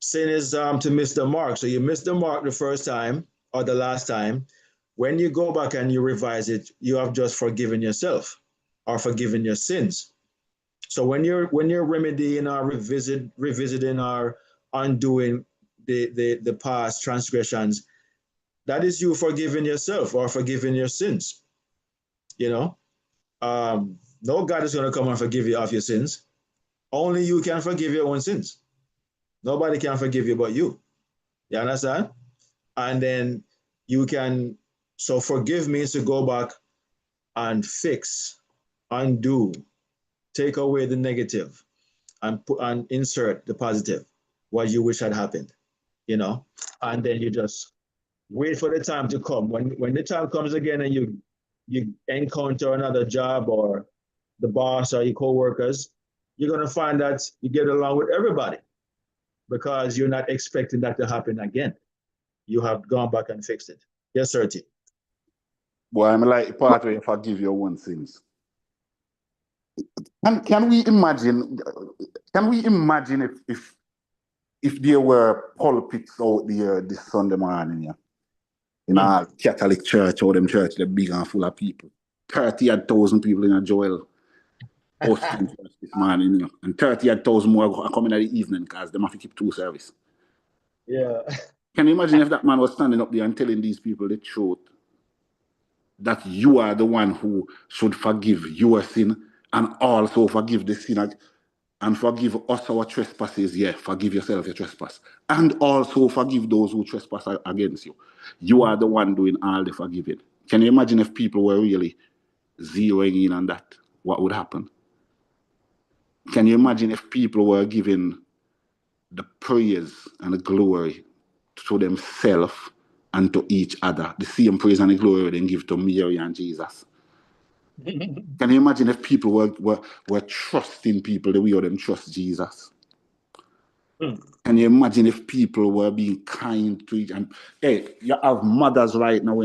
Sin is to miss the mark. So you missed the mark the first time or the last time. When you go back and you revise it, you have just forgiven yourself or forgiven your sins. So when you're remedying or revisiting or undoing the past transgressions, that is you forgiving yourself or forgiving your sins. No God is going to come and forgive you of your sins. Only you can forgive your own sins. Nobody can forgive you but you. You understand? And then you can, so forgive means to go back and fix, undo, take away the negative and put and insert the positive, what you wish had happened, and then you just wait for the time to come. When the time comes again and you encounter another job or the boss or your co-workers, you're going to find that you get along with everybody because you're not expecting that to happen again. You have gone back and fixed it. Yes, sir, T. Boy, I'm like part where you forgive your own sins. And can we imagine if there were pulpits out there this Sunday morning, yeah? In a Catholic church or them church, they're big and full of people. 30,000 people in a Joel Austin church this morning, and 30,000 more are coming at the evening because they have to keep 2 services. Yeah. Can you imagine if that man was standing up there and telling these people the truth? That you are the one who should forgive your sin and also forgive the sinner and forgive us our trespasses. Yeah, forgive yourself your trespass. And also forgive those who trespass against you. You are the one doing all the forgiving. Can you imagine if people were really zeroing in on that? What would happen? Can you imagine if people were giving the praise and the glory to themselves and to each other, the same praise and the glory they give to Mary and Jesus? Can you imagine if people were trusting people the way them trust Jesus? Can you imagine if people were being kind to each other? Hey, you have mothers right now,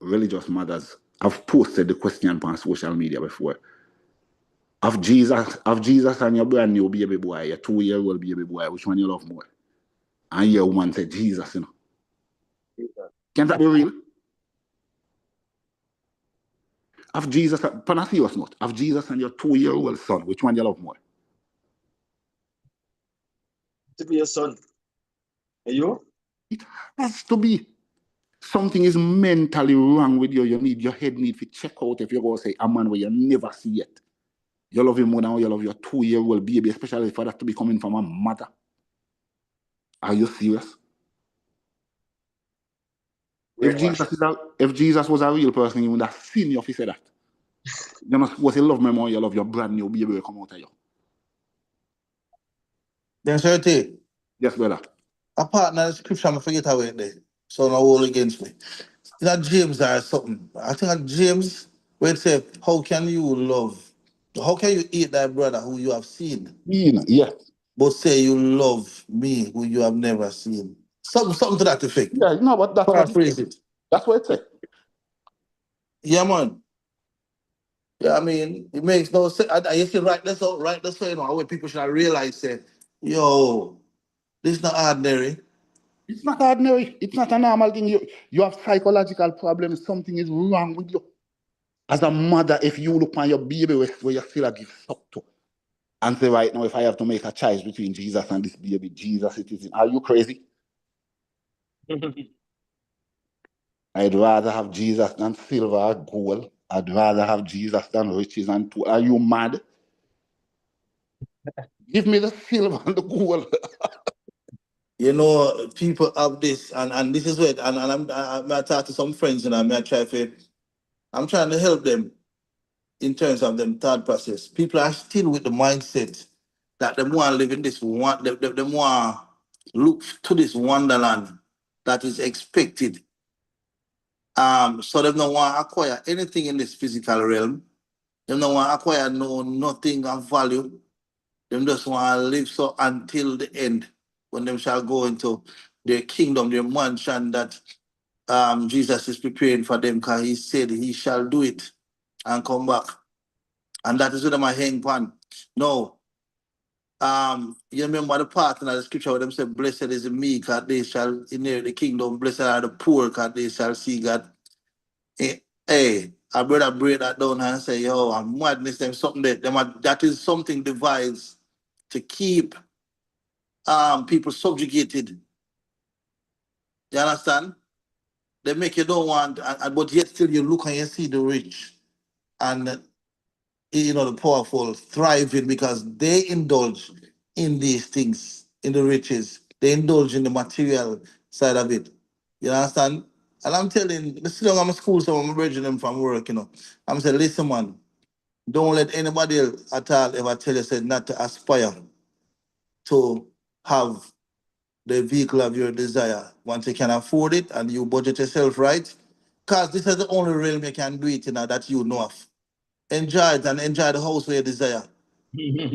religious mothers. I've posted the question on social media before. Of Jesus and your brand new baby boy, your 2-year-old baby boy, which one you love more? And your woman said Jesus, Can that be real? Of Jesus, Panasios not. Of Jesus and your 2-year-old son, which one you love more? To be a son. Are you? It has to be. Something is mentally wrong with you. Your head need to check out if you're going to say a man where you never see yet. You love him more than you love your 2-year-old baby, especially for that to be coming from a mother. Are you serious? If Jesus was a real person, he would have seen you if he said that. You're not supposed to love me more, you love your brand new baby will come out of you. Then, sir, T, Yes, brother. a partner in the scripture, I forget how it there. So no all against me. Is that James or something? I think that James, where it say, how can you eat thy brother who you have seen? Yeah. But say you love me who you have never seen. Something to that effect. Yeah, no, but that's what Paraphrase it. That's what it said. Yeah, man. Yeah, I mean, it makes no sense. I used to write this out, where people should realize, say, yo, this is not ordinary. It's not ordinary. It's not a normal thing. You have psychological problems. Something is wrong with you. As a mother, if you look on your baby where you still give suck to, and say right now, if I have to make a choice between Jesus and this baby, Jesus it is. Are you crazy? I'd rather have Jesus than silver or gold. I'd rather have Jesus than riches and are you mad? Give me the silver and the gold. You know, people have this, and this is what, and I talk to some friends, and I'm trying to help them in terms of them thought process. People are still with the mindset that they want to live in this one, they want to look to this wonderland that is expected. So they don't want to acquire anything in this physical realm. They don't want to acquire nothing of value. They just want to live so until the end, when them shall go into their kingdom, their mansion that Jesus is preparing for them, because he said he shall do it and come back. And that is what my hang pan. No. You remember the part in the scripture where them say, blessed is the meek, because they shall inherit the kingdom. Blessed are the poor, because they shall see God. Hey, I brother break that down and say, yo, I'm madness, them something that is something devised to keep people subjugated. You understand? They make you don't want, but yet still you look and you see the rich and the powerful thriving because they indulge in these things, in the riches. They indulge in the material side of it. You understand? And I'm telling, this long I'm in school, so I'm bridging them from work, I'm saying, listen, man, don't let anybody else at all ever tell you say, not to aspire to have the vehicle of your desire once you can afford it and you budget yourself right. Because this is the only realm you can do it, that you know of. Enjoy it and enjoy the house where you desire.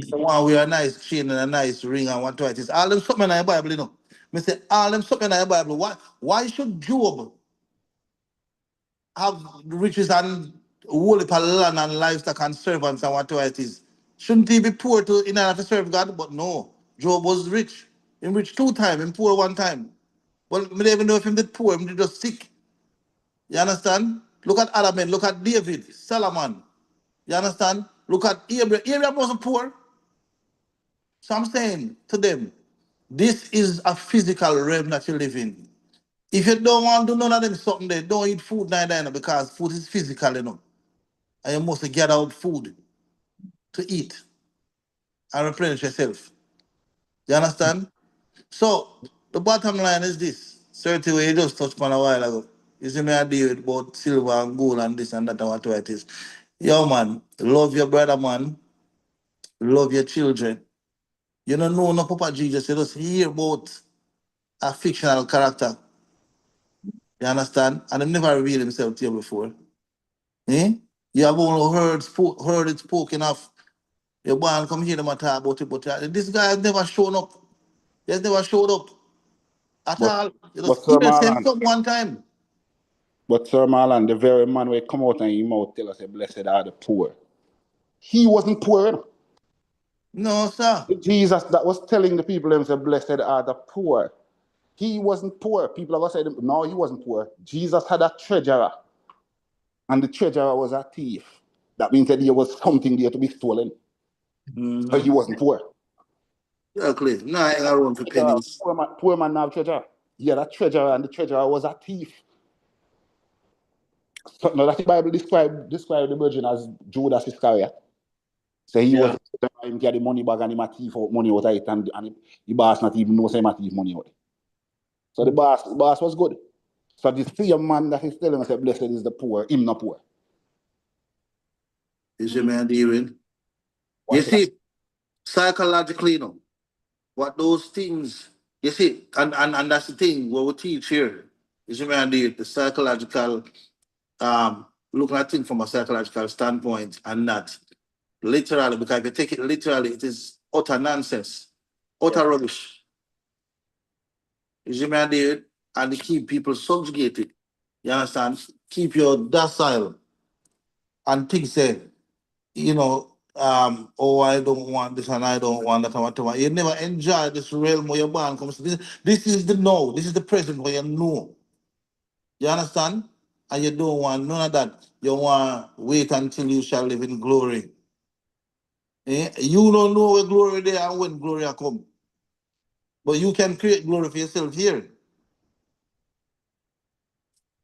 Someone wear a nice chain and a nice ring and what it is. All them something in the Bible, Me say, all them something in the Bible. Why should Job have riches and whole heap of land and livestock and servants and what it is? Shouldn't he be poor in order to serve God? But no, Job was rich. He rich 2 times, and poor 1 time. Well, I don't even know if he did poor, he did just sick. You understand? Look at Adam, look at David, Solomon. You understand? Look at Abraham. Abraham wasn't poor. So I'm saying to them, this is a physical realm that you live in. If you don't want to do none of them something there, don't eat food neither, because food is physical, And you must get out food to eat and replenish yourself. You understand? So the bottom line is this. Certain way you just touched upon a while ago. You see me I deal with about silver and gold and this and that and what it is. Yo man, love your brother, man. Love your children. You don't know no Papa Jesus, you just hear about a fictional character. You understand? And him never revealed himself to you before. Eh? You have only heard it spoken of. Your born come here to talk about it, but this guy has never shown up. He has never showed up at But, all. You but just Sir hear him Marlon, come one time. but Sir Marlon, the very man will come out and his mouth tell us, blessed are the poor. He wasn't poor. No, sir. Jesus that was telling the people, them say, blessed are the poor. He wasn't poor. People have said, no, he wasn't poor. Jesus had a treasurer, and the treasurer was a thief. That means that there was something there to be stolen. But he wasn't poor. Exactly. Nah, I ain't run for pennies. Poor man now treasurer. He had a treasurer, and the treasurer was a thief. So, now that the Bible describe the virgin as Judas Iscariot. So he was him get the money bag and him a thief out money out of it, and the boss not even know say him a thief money out. So the boss was good. So this same man that is telling us that blessed is the poor, him not poor. Is your man dealing? You see, psychologically, what those things, you see, and that's the thing what we teach here. Is your man the psychological, looking at things from a psychological standpoint and not literally, because if you take it literally, it is utter nonsense, utter rubbish. Is your man and they keep people subjugated. You understand? Keep you docile and things say, oh, I don't want this and I don't want that and whatever. You never enjoy this realm where your band comes. This is the now. This is the present where you know. You understand? And you don't want none of that. You want wait until you shall live in glory. You don't know where glory there and when glory will come. But you can create glory for yourself here.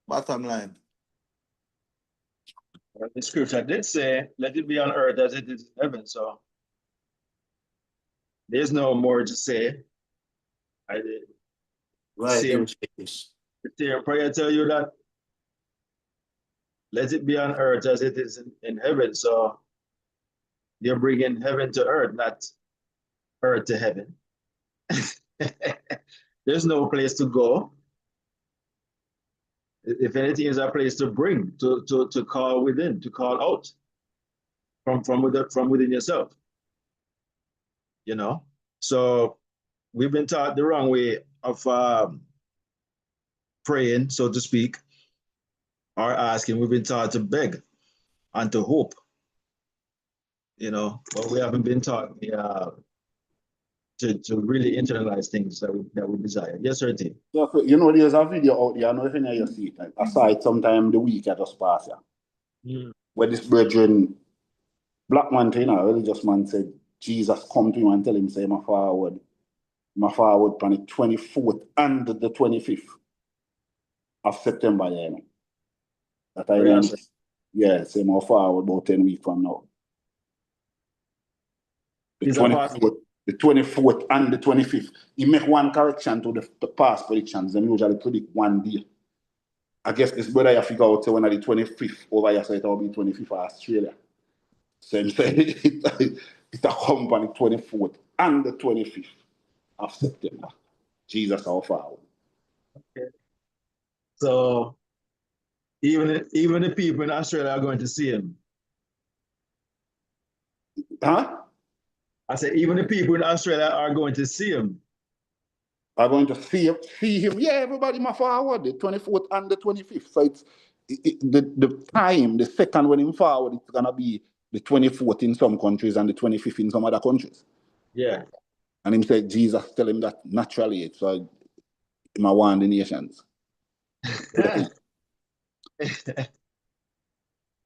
Bottom line. The scripture did say, let it be on earth as it is in heaven. So there's no more to say. I did. Right. Same prayer tell you that let it be on earth as it is in heaven. So you're bringing heaven to earth, not earth to heaven. There's no place to go. If anything, is a place to bring, to call within, to call out from within yourself. You know, so we've been taught the wrong way of praying, so to speak, or asking. We've been taught to beg and to hope. You know, but we haven't been taught to really internalize things that we desire. Yes, sir, T. So, you know, there's a video out there. I don't know if any of you see it. I saw it sometime the week I just passed here. Where this brethren, black man, you know, religious man said, Jesus come to him and tell him, say, my forward on the 24th and the 25th of September, you know. That I mean, yeah, say my forward about 10 weeks from now. The 24th and the 25th. He make one correction to the past predictions. They usually predict one day. I guess this brother you figure out when the 25th over here, so it will be 25th for Australia. So I'm saying it's a come on the 24th and the 25th of September. Jesus our Father. Okay. So even the people in Australia are going to see him. Huh? I said even the people in Australia are going to see him. Are going to see him. Yeah, everybody my forward, the 24th and the 25th. So it's the time, the second when him forward, it's gonna be the 24th in some countries and the 25th in some other countries. Yeah. And him said Jesus tell him that naturally it's so him a one the nations.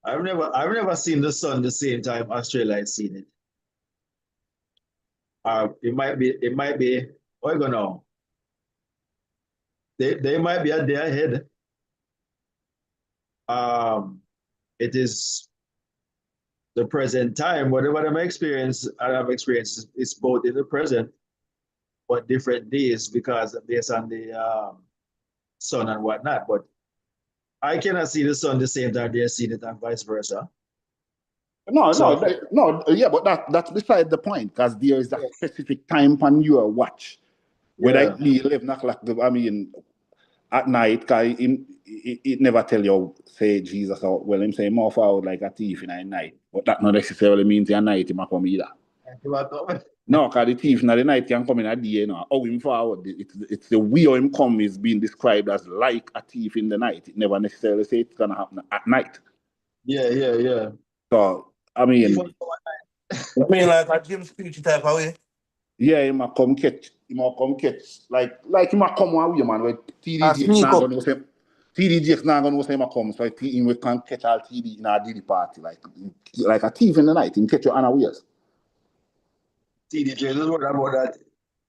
I've never seen the sun the same time Australia has seen it. It might be, what you know? They might be a day ahead. It is the present time. Whatever I've experienced is both in the present, but different days because based on the sun and whatnot. But I cannot see the sun the same time they're seeing it and vice versa. No, yeah, but that's beside the point because there is a specific time on your watch. Whether it be 11 o'clock, I mean, at night, because it never tell you, say Jesus, or well, him say more forward like a thief in the night. But that not necessarily means at night he might come either. No, because the thief in the night can come in a day, you know. Oh, him forward. It's the way how him come is being described as like a thief in the night. It never necessarily say it's gonna happen at night. Yeah. So I mean, I mean like a James speech type of way. Yeah, he might come catch. Like he might come one way, man. Where TD not gonna say TD not gonna say he might come. So he can catch all TD in a daily party, like a thief in the night. He catch you unawares. TD James word about that.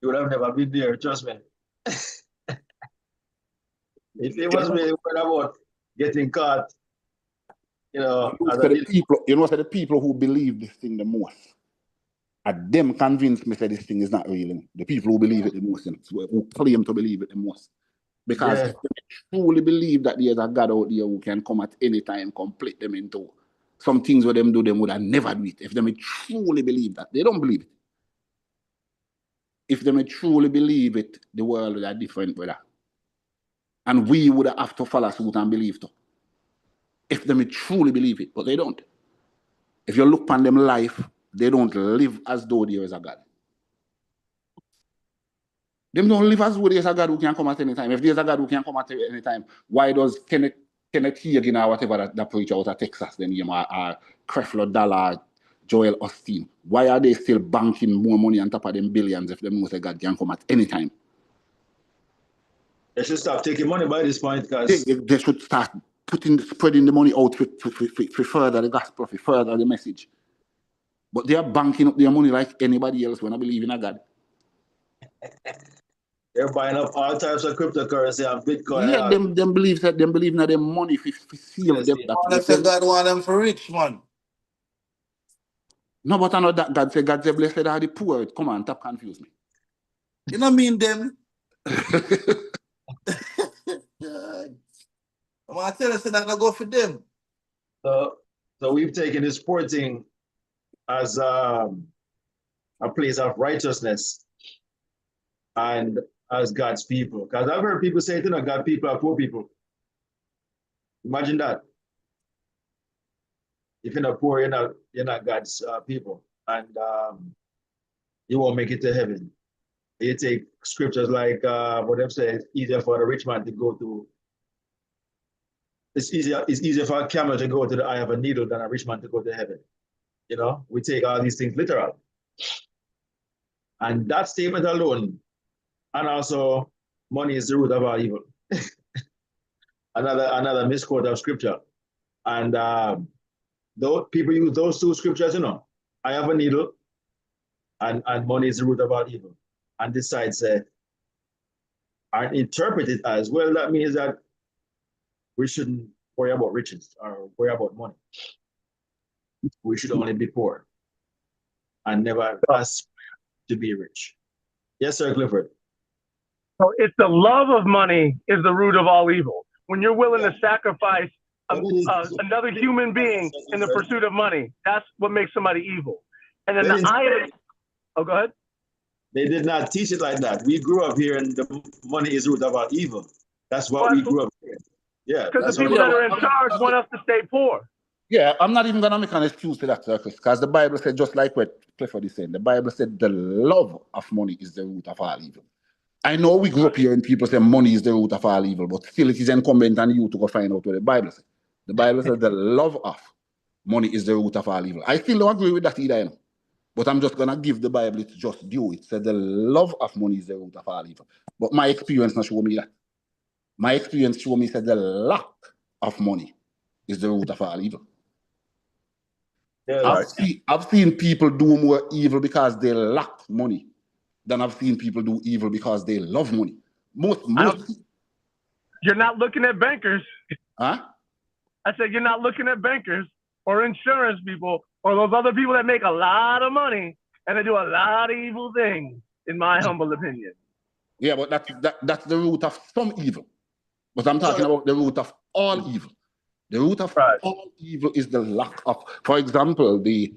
You would have never been there, trust me. If it was me, word about getting caught, you know. The people who believe this thing the most. And them convinced me that this thing is not real. The people who believe it the most, who claim to believe it the most. Because if they truly believe that there's a God out there who can come at any time, complete them into some things where them do, them would have never do it. If they may truly believe that, they don't believe it. If they may truly believe it, the world would have different, brother. And we would have to follow suit and believe too. If they may truly believe it, but they don't. If you look upon them life, they don't live as though there is a God. They don't live as though there is a God who can come at any time. If there's a God who can come at any time, why does Kenneth Hagin or whatever that preacher out of Texas, then or Creflo Dollar, Joel Osteen, why are they still banking more money on top of them billions if they know that God can come at any time? They should stop taking money by this point because they should start spreading the money out for further the gospel, for further the message. But they are banking up their money like anybody else when I believe in a God. They're buying up all types of cryptocurrency and Bitcoin. Yeah, them believe that them believe in their money for save them. That God want them for rich, man. No, but I know that God say blessed are the poor. Come on, stop confuse me. You know mean them? I'm gonna tell you so that I go for them. So we've taken this sporting as a place of righteousness and as God's people. Because I've heard people say, you know, God people are poor people. Imagine that. If you're not poor, you're not God's people, and you won't make it to heaven. You take scriptures like what they've said, it's easier for a rich man to go to. It's easier for a camel to go to the eye of a needle than a rich man to go to heaven. You know, we take all these things literal. And that statement alone, and also money is the root of all evil. another misquote of scripture. And though people use those two scriptures, you know, I have a needle and money is the root of all evil. And this side say, and interpret it as, well, that means that we shouldn't worry about riches or worry about money. We should only be poor and never aspire to be rich. Yes, sir, Clifford. So it's the love of money is the root of all evil. When you're willing to sacrifice another human being in the pursuit of money, that's what makes somebody evil. And then oh, go ahead. They did not teach it like that. We grew up here, and the money is the root of all evil. That's what we grew up here. Yeah. Because the people that are in charge want us to stay poor. Yeah, I'm not even going to make an excuse for that, Circus, because the Bible said, just like what Clifford is saying, the Bible said the love of money is the root of all evil. I know we grew up here and people say money is the root of all evil, but still it is incumbent on you to go find out what the Bible says. The Bible says the love of money is the root of all evil. I still don't agree with that either, you know. But I'm just going to give the Bible its just due. It said the love of money is the root of all evil. But my experience not show me that. My experience show me that the lack of money is the root of all evil. Yeah, I've seen people do more evil because they lack money than I've seen people do evil because they love money. You're not looking at bankers. Huh? I said you're not looking at bankers or insurance people or those other people that make a lot of money and they do a lot of evil things, in my humble opinion. Yeah, but that's the root of some evil. But I'm talking about the root of all evil. The root of all evil is the lack of, for example, the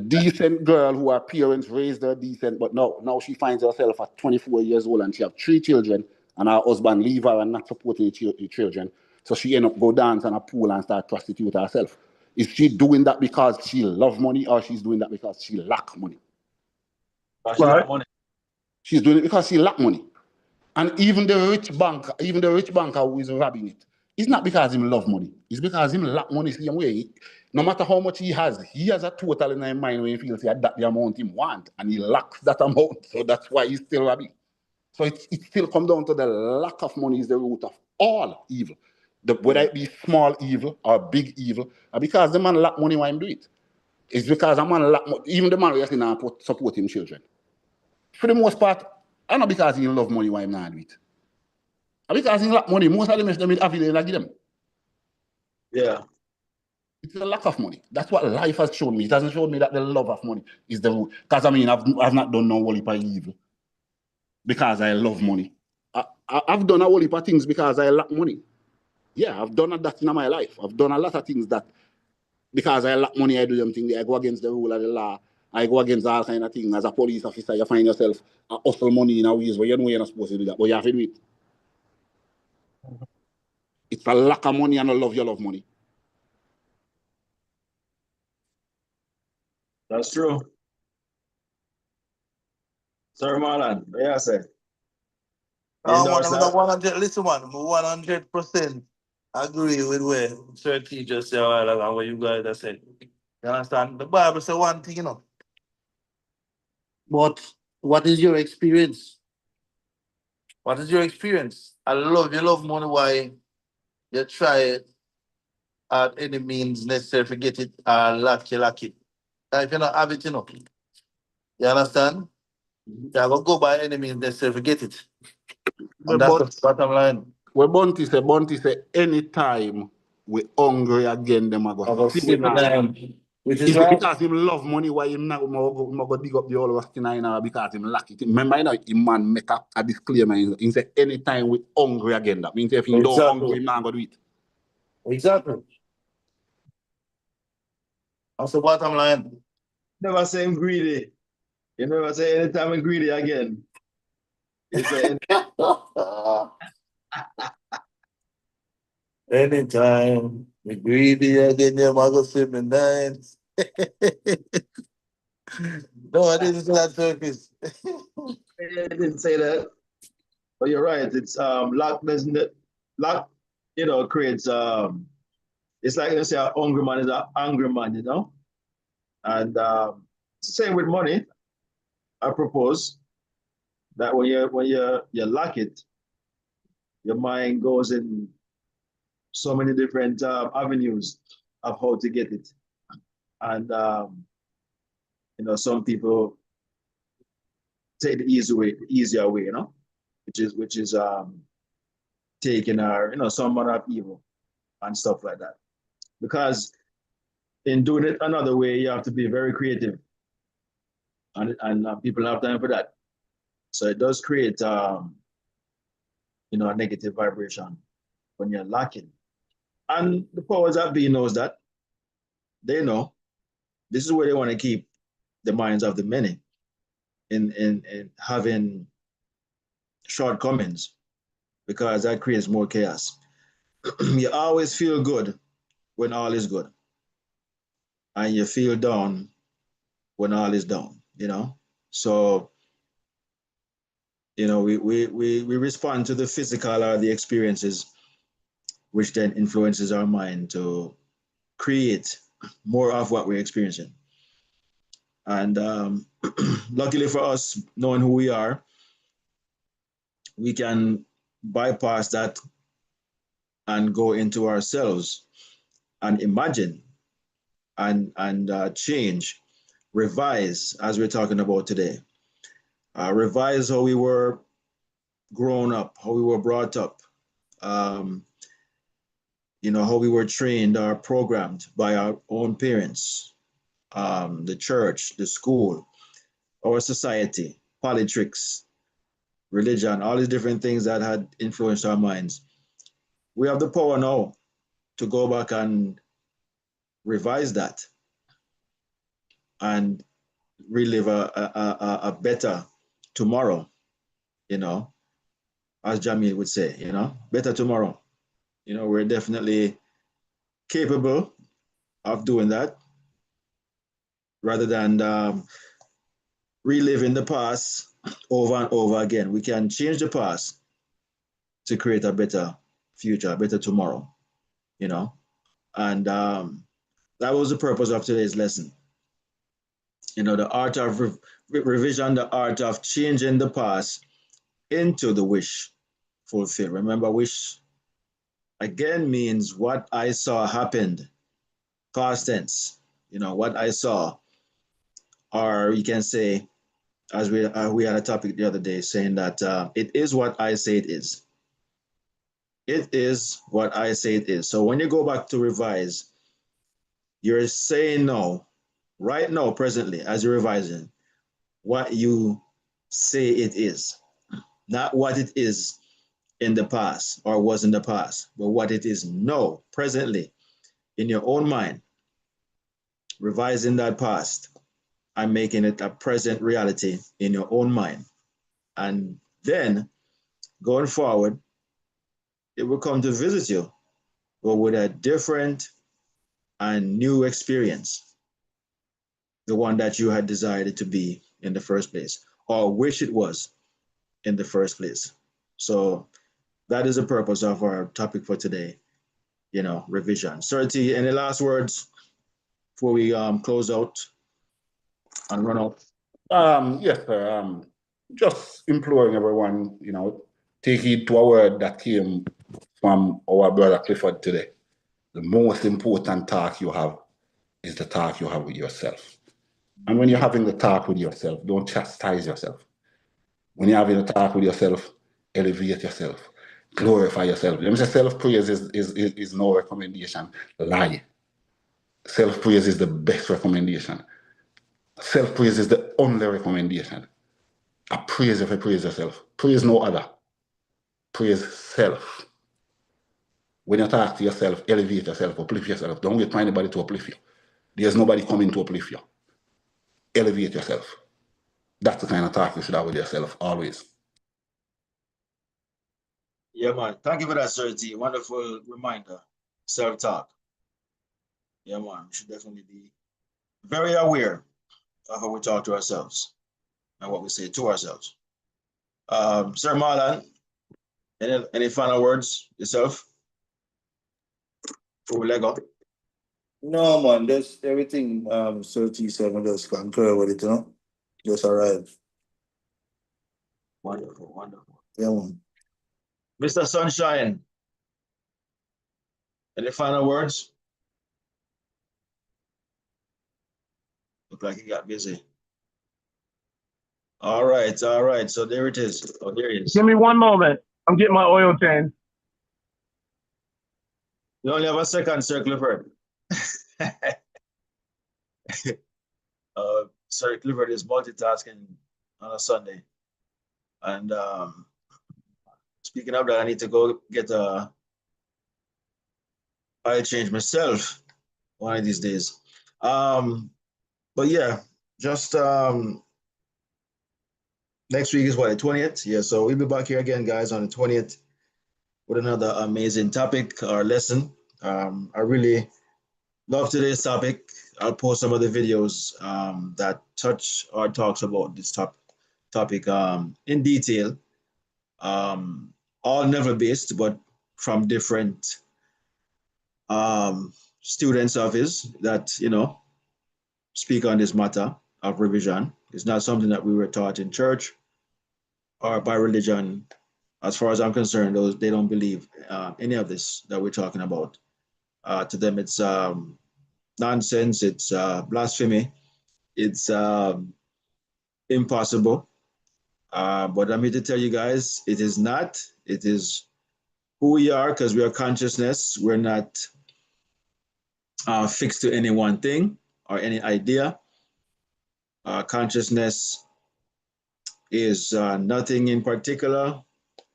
decent girl who her parents raised her decent, but now she finds herself at 24 years old and she have 3 children and her husband leave her and not supporting the children. So she end up go dance on a pool and start prostitute herself. Is she doing that because she love money or she's doing that because she lack money? She's doing it because she lack money. And even the rich banker who is robbing it, it's not because he love money. It's because he lack money same way. No matter how much he has a total in his mind when he feels that the amount he want, and he lacks that amount. So that's why he's still robbing. So it still comes down to the lack of money is the root of all evil. Whether it be small evil or big evil, because the man lack money, why him do it? It's because the man lack money. Even the man who is not support him children. For the most part, I not because he love money, why him not do it. Because he lack money, most of them have it and give them. Yeah. It's a lack of money. That's what life has shown me. It hasn't shown me that the love of money is the root. Because I mean, I've not done no whole heap of evil because I love money. I've done a whole heap of things because I lack money. Yeah, I've done that in my life. I've done a lot of things that because I lack money, I do them things. I go against the rule of the law. I go against all kind of things. As a police officer, you find yourself hustle money in a ways where you know you're not supposed to do that, but you have to do it. It's a lack of money and a love, you love money. That's true. Sir Marlon, what you say? Listen, man, 100% agree with where Sir T just said and what you guys have said. You understand? The Bible says one thing, you know. But what is your experience? What is your experience? You love money, why you try at any means necessary to get it, lack it. If you don't have it, you know. You understand? You go by any means necessary to get it. And that's the bottom line. Well, Bunty say, anytime we hungry again, them are go sin. Which is It's right. because him love money, why him not go dig up the whole of thing because him lack it. Remember, you know, him man make a disclaimer. He say anytime we hungry again. That means if he don't hungry, him not go do it. Exactly. That's the bottom line. Never say I'm greedy. You never say anytime I'm greedy again. You say Anytime we greedy again, you're going to see me nice. No, I didn't say that surface. I didn't say that. But you're right. It's luck doesn't luck, you know, creates it's like you say a hungry man is an angry man, you know? And same with money. I propose that when you lack it, your mind goes in so many different avenues of how to get it. And you know, some people take the easier way, you know, which is taking our, you know, some manner of evil and stuff like that. Because in doing it another way, you have to be very creative, and people have time for that. So it does create, you know, a negative vibration when you're lacking. And the powers that be knows that. They know this is where they want to keep the minds of the many in having shortcomings, because that creates more chaos. You always feel good when all is good, and you feel down when all is down, you know? So, you know, we respond to the physical or the experiences, which then influences our mind to create more of what we're experiencing. And luckily for us, knowing who we are, we can bypass that and go into ourselves and imagine and change, revise, as we're talking about today. Revise how we were grown up, how we were brought up, you know, how we were trained or programmed by our own parents, the church, the school, our society, politics, religion, all these different things that had influenced our minds. We have the power now to go back and revise that and relive a better tomorrow, you know, as Jamil would say, you know, better tomorrow. You know, we're definitely capable of doing that rather than reliving the past over and over again. We can change the past to create a better future, a better tomorrow, you know. And that was the purpose of today's lesson. You know, the art of revision, the art of changing the past into the wish fulfilled. Remember, wish again means what I saw happened, past tense. You know, what I saw, or you can say, as we had a topic the other day saying that it is what I say it is. It is what I say it is. So when you go back to revise, you're saying no, right now, presently, as you're revising, what you say it is, not what it is in the past or was in the past, but what it is now, presently, in your own mind, revising that past and making it a present reality in your own mind. And then going forward, it will come to visit you, but with a different and new experience, the one that you had desired it to be in the first place, or wish it was in the first place. So that is the purpose of our topic for today, you know, revision. Sir T, any last words before we close out and run out? Yes, sir. Just imploring everyone, you know, take heed to a word that came from our brother Clifford today. The most important talk you have is the talk you have with yourself. And when you're having the talk with yourself, don't chastise yourself. When you're having a talk with yourself, elevate yourself, glorify yourself. Let me say self-praise is no recommendation. Lie. Self-praise is the best recommendation. Self-praise is the only recommendation. I praise if I praise yourself. Praise no other. Praise self. When you talk to yourself, elevate yourself, uplift yourself. Don't wait for anybody to uplift you. There's nobody coming to uplift you. Elevate yourself. That's the kind of talk you should have with yourself always. Yeah, man. Thank you for that, Sir T. Wonderful reminder. Self-talk. Yeah, man. We should definitely be very aware of how we talk to ourselves and what we say to ourselves. Sir Marlon, any final words yourself before we let go? No, man, that's everything. 37 just concur with it, you know. Just arrive. Wonderful, wonderful. Yeah, man. Mr. Sunshine, any final words? Look like he got busy. All right, all right. So there it is. Oh, there it is. Give me one moment. I'm getting my oil change. You only have a second, Sir Clifford. Sir Clifford is multitasking on a Sunday. And speaking of that, I need to go get a oil change myself one of these days. But yeah, just next week is what, the 20th? Yeah, so we'll be back here again, guys, on the 20th with another amazing topic or lesson. I really love today's topic. I'll post some of the videos that touch or talks about this topic in detail. All never based, but from different students of his that, speak on this matter of revision. It's not something that we were taught in church or by religion. As far as I'm concerned, they don't believe any of this that we're talking about. To them, it's nonsense. It's blasphemy. It's impossible. But I'm here to tell you guys, it is not. It is who we are because we are consciousness. We're not fixed to any one thing or any idea. Consciousness is nothing in particular,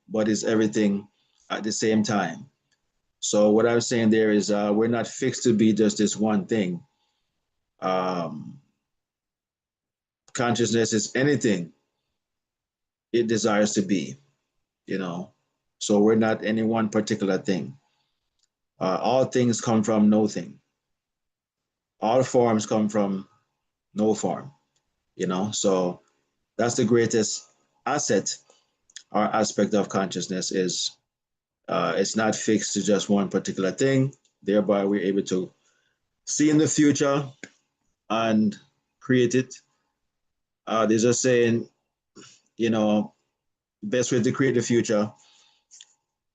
but is everything at the same time. So what I'm saying there is we're not fixed to be just this one thing. Consciousness is anything it desires to be, So we're not any one particular thing. All things come from nothing. All forms come from no form, So that's the greatest asset or aspect of consciousness is it's not fixed to just one particular thing. Thereby, we're able to see in the future and create it. There's a saying, the best way to create the future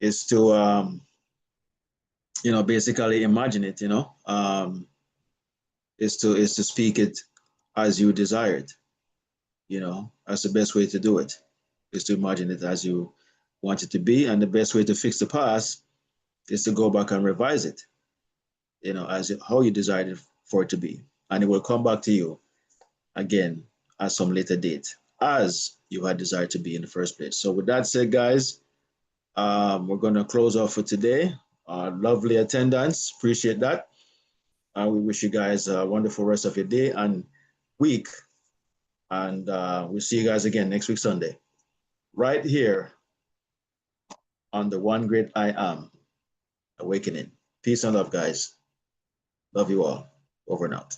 is to, basically imagine it, is to speak it as you desire it, That's the best way to do it, is to imagine it as you want it to be. And the best way to fix the past is to go back and revise it, as how you desired it for it to be. And it will come back to you again at some later date as you had desired to be in the first place. So with that said, guys, we're going to close off for today. Lovely attendance. Appreciate that. We wish you guys a wonderful rest of your day and week. And we'll see you guys again next week, Sunday, right here on the One Great I Am Awakening. Peace and love, guys. Love you all. Over and out.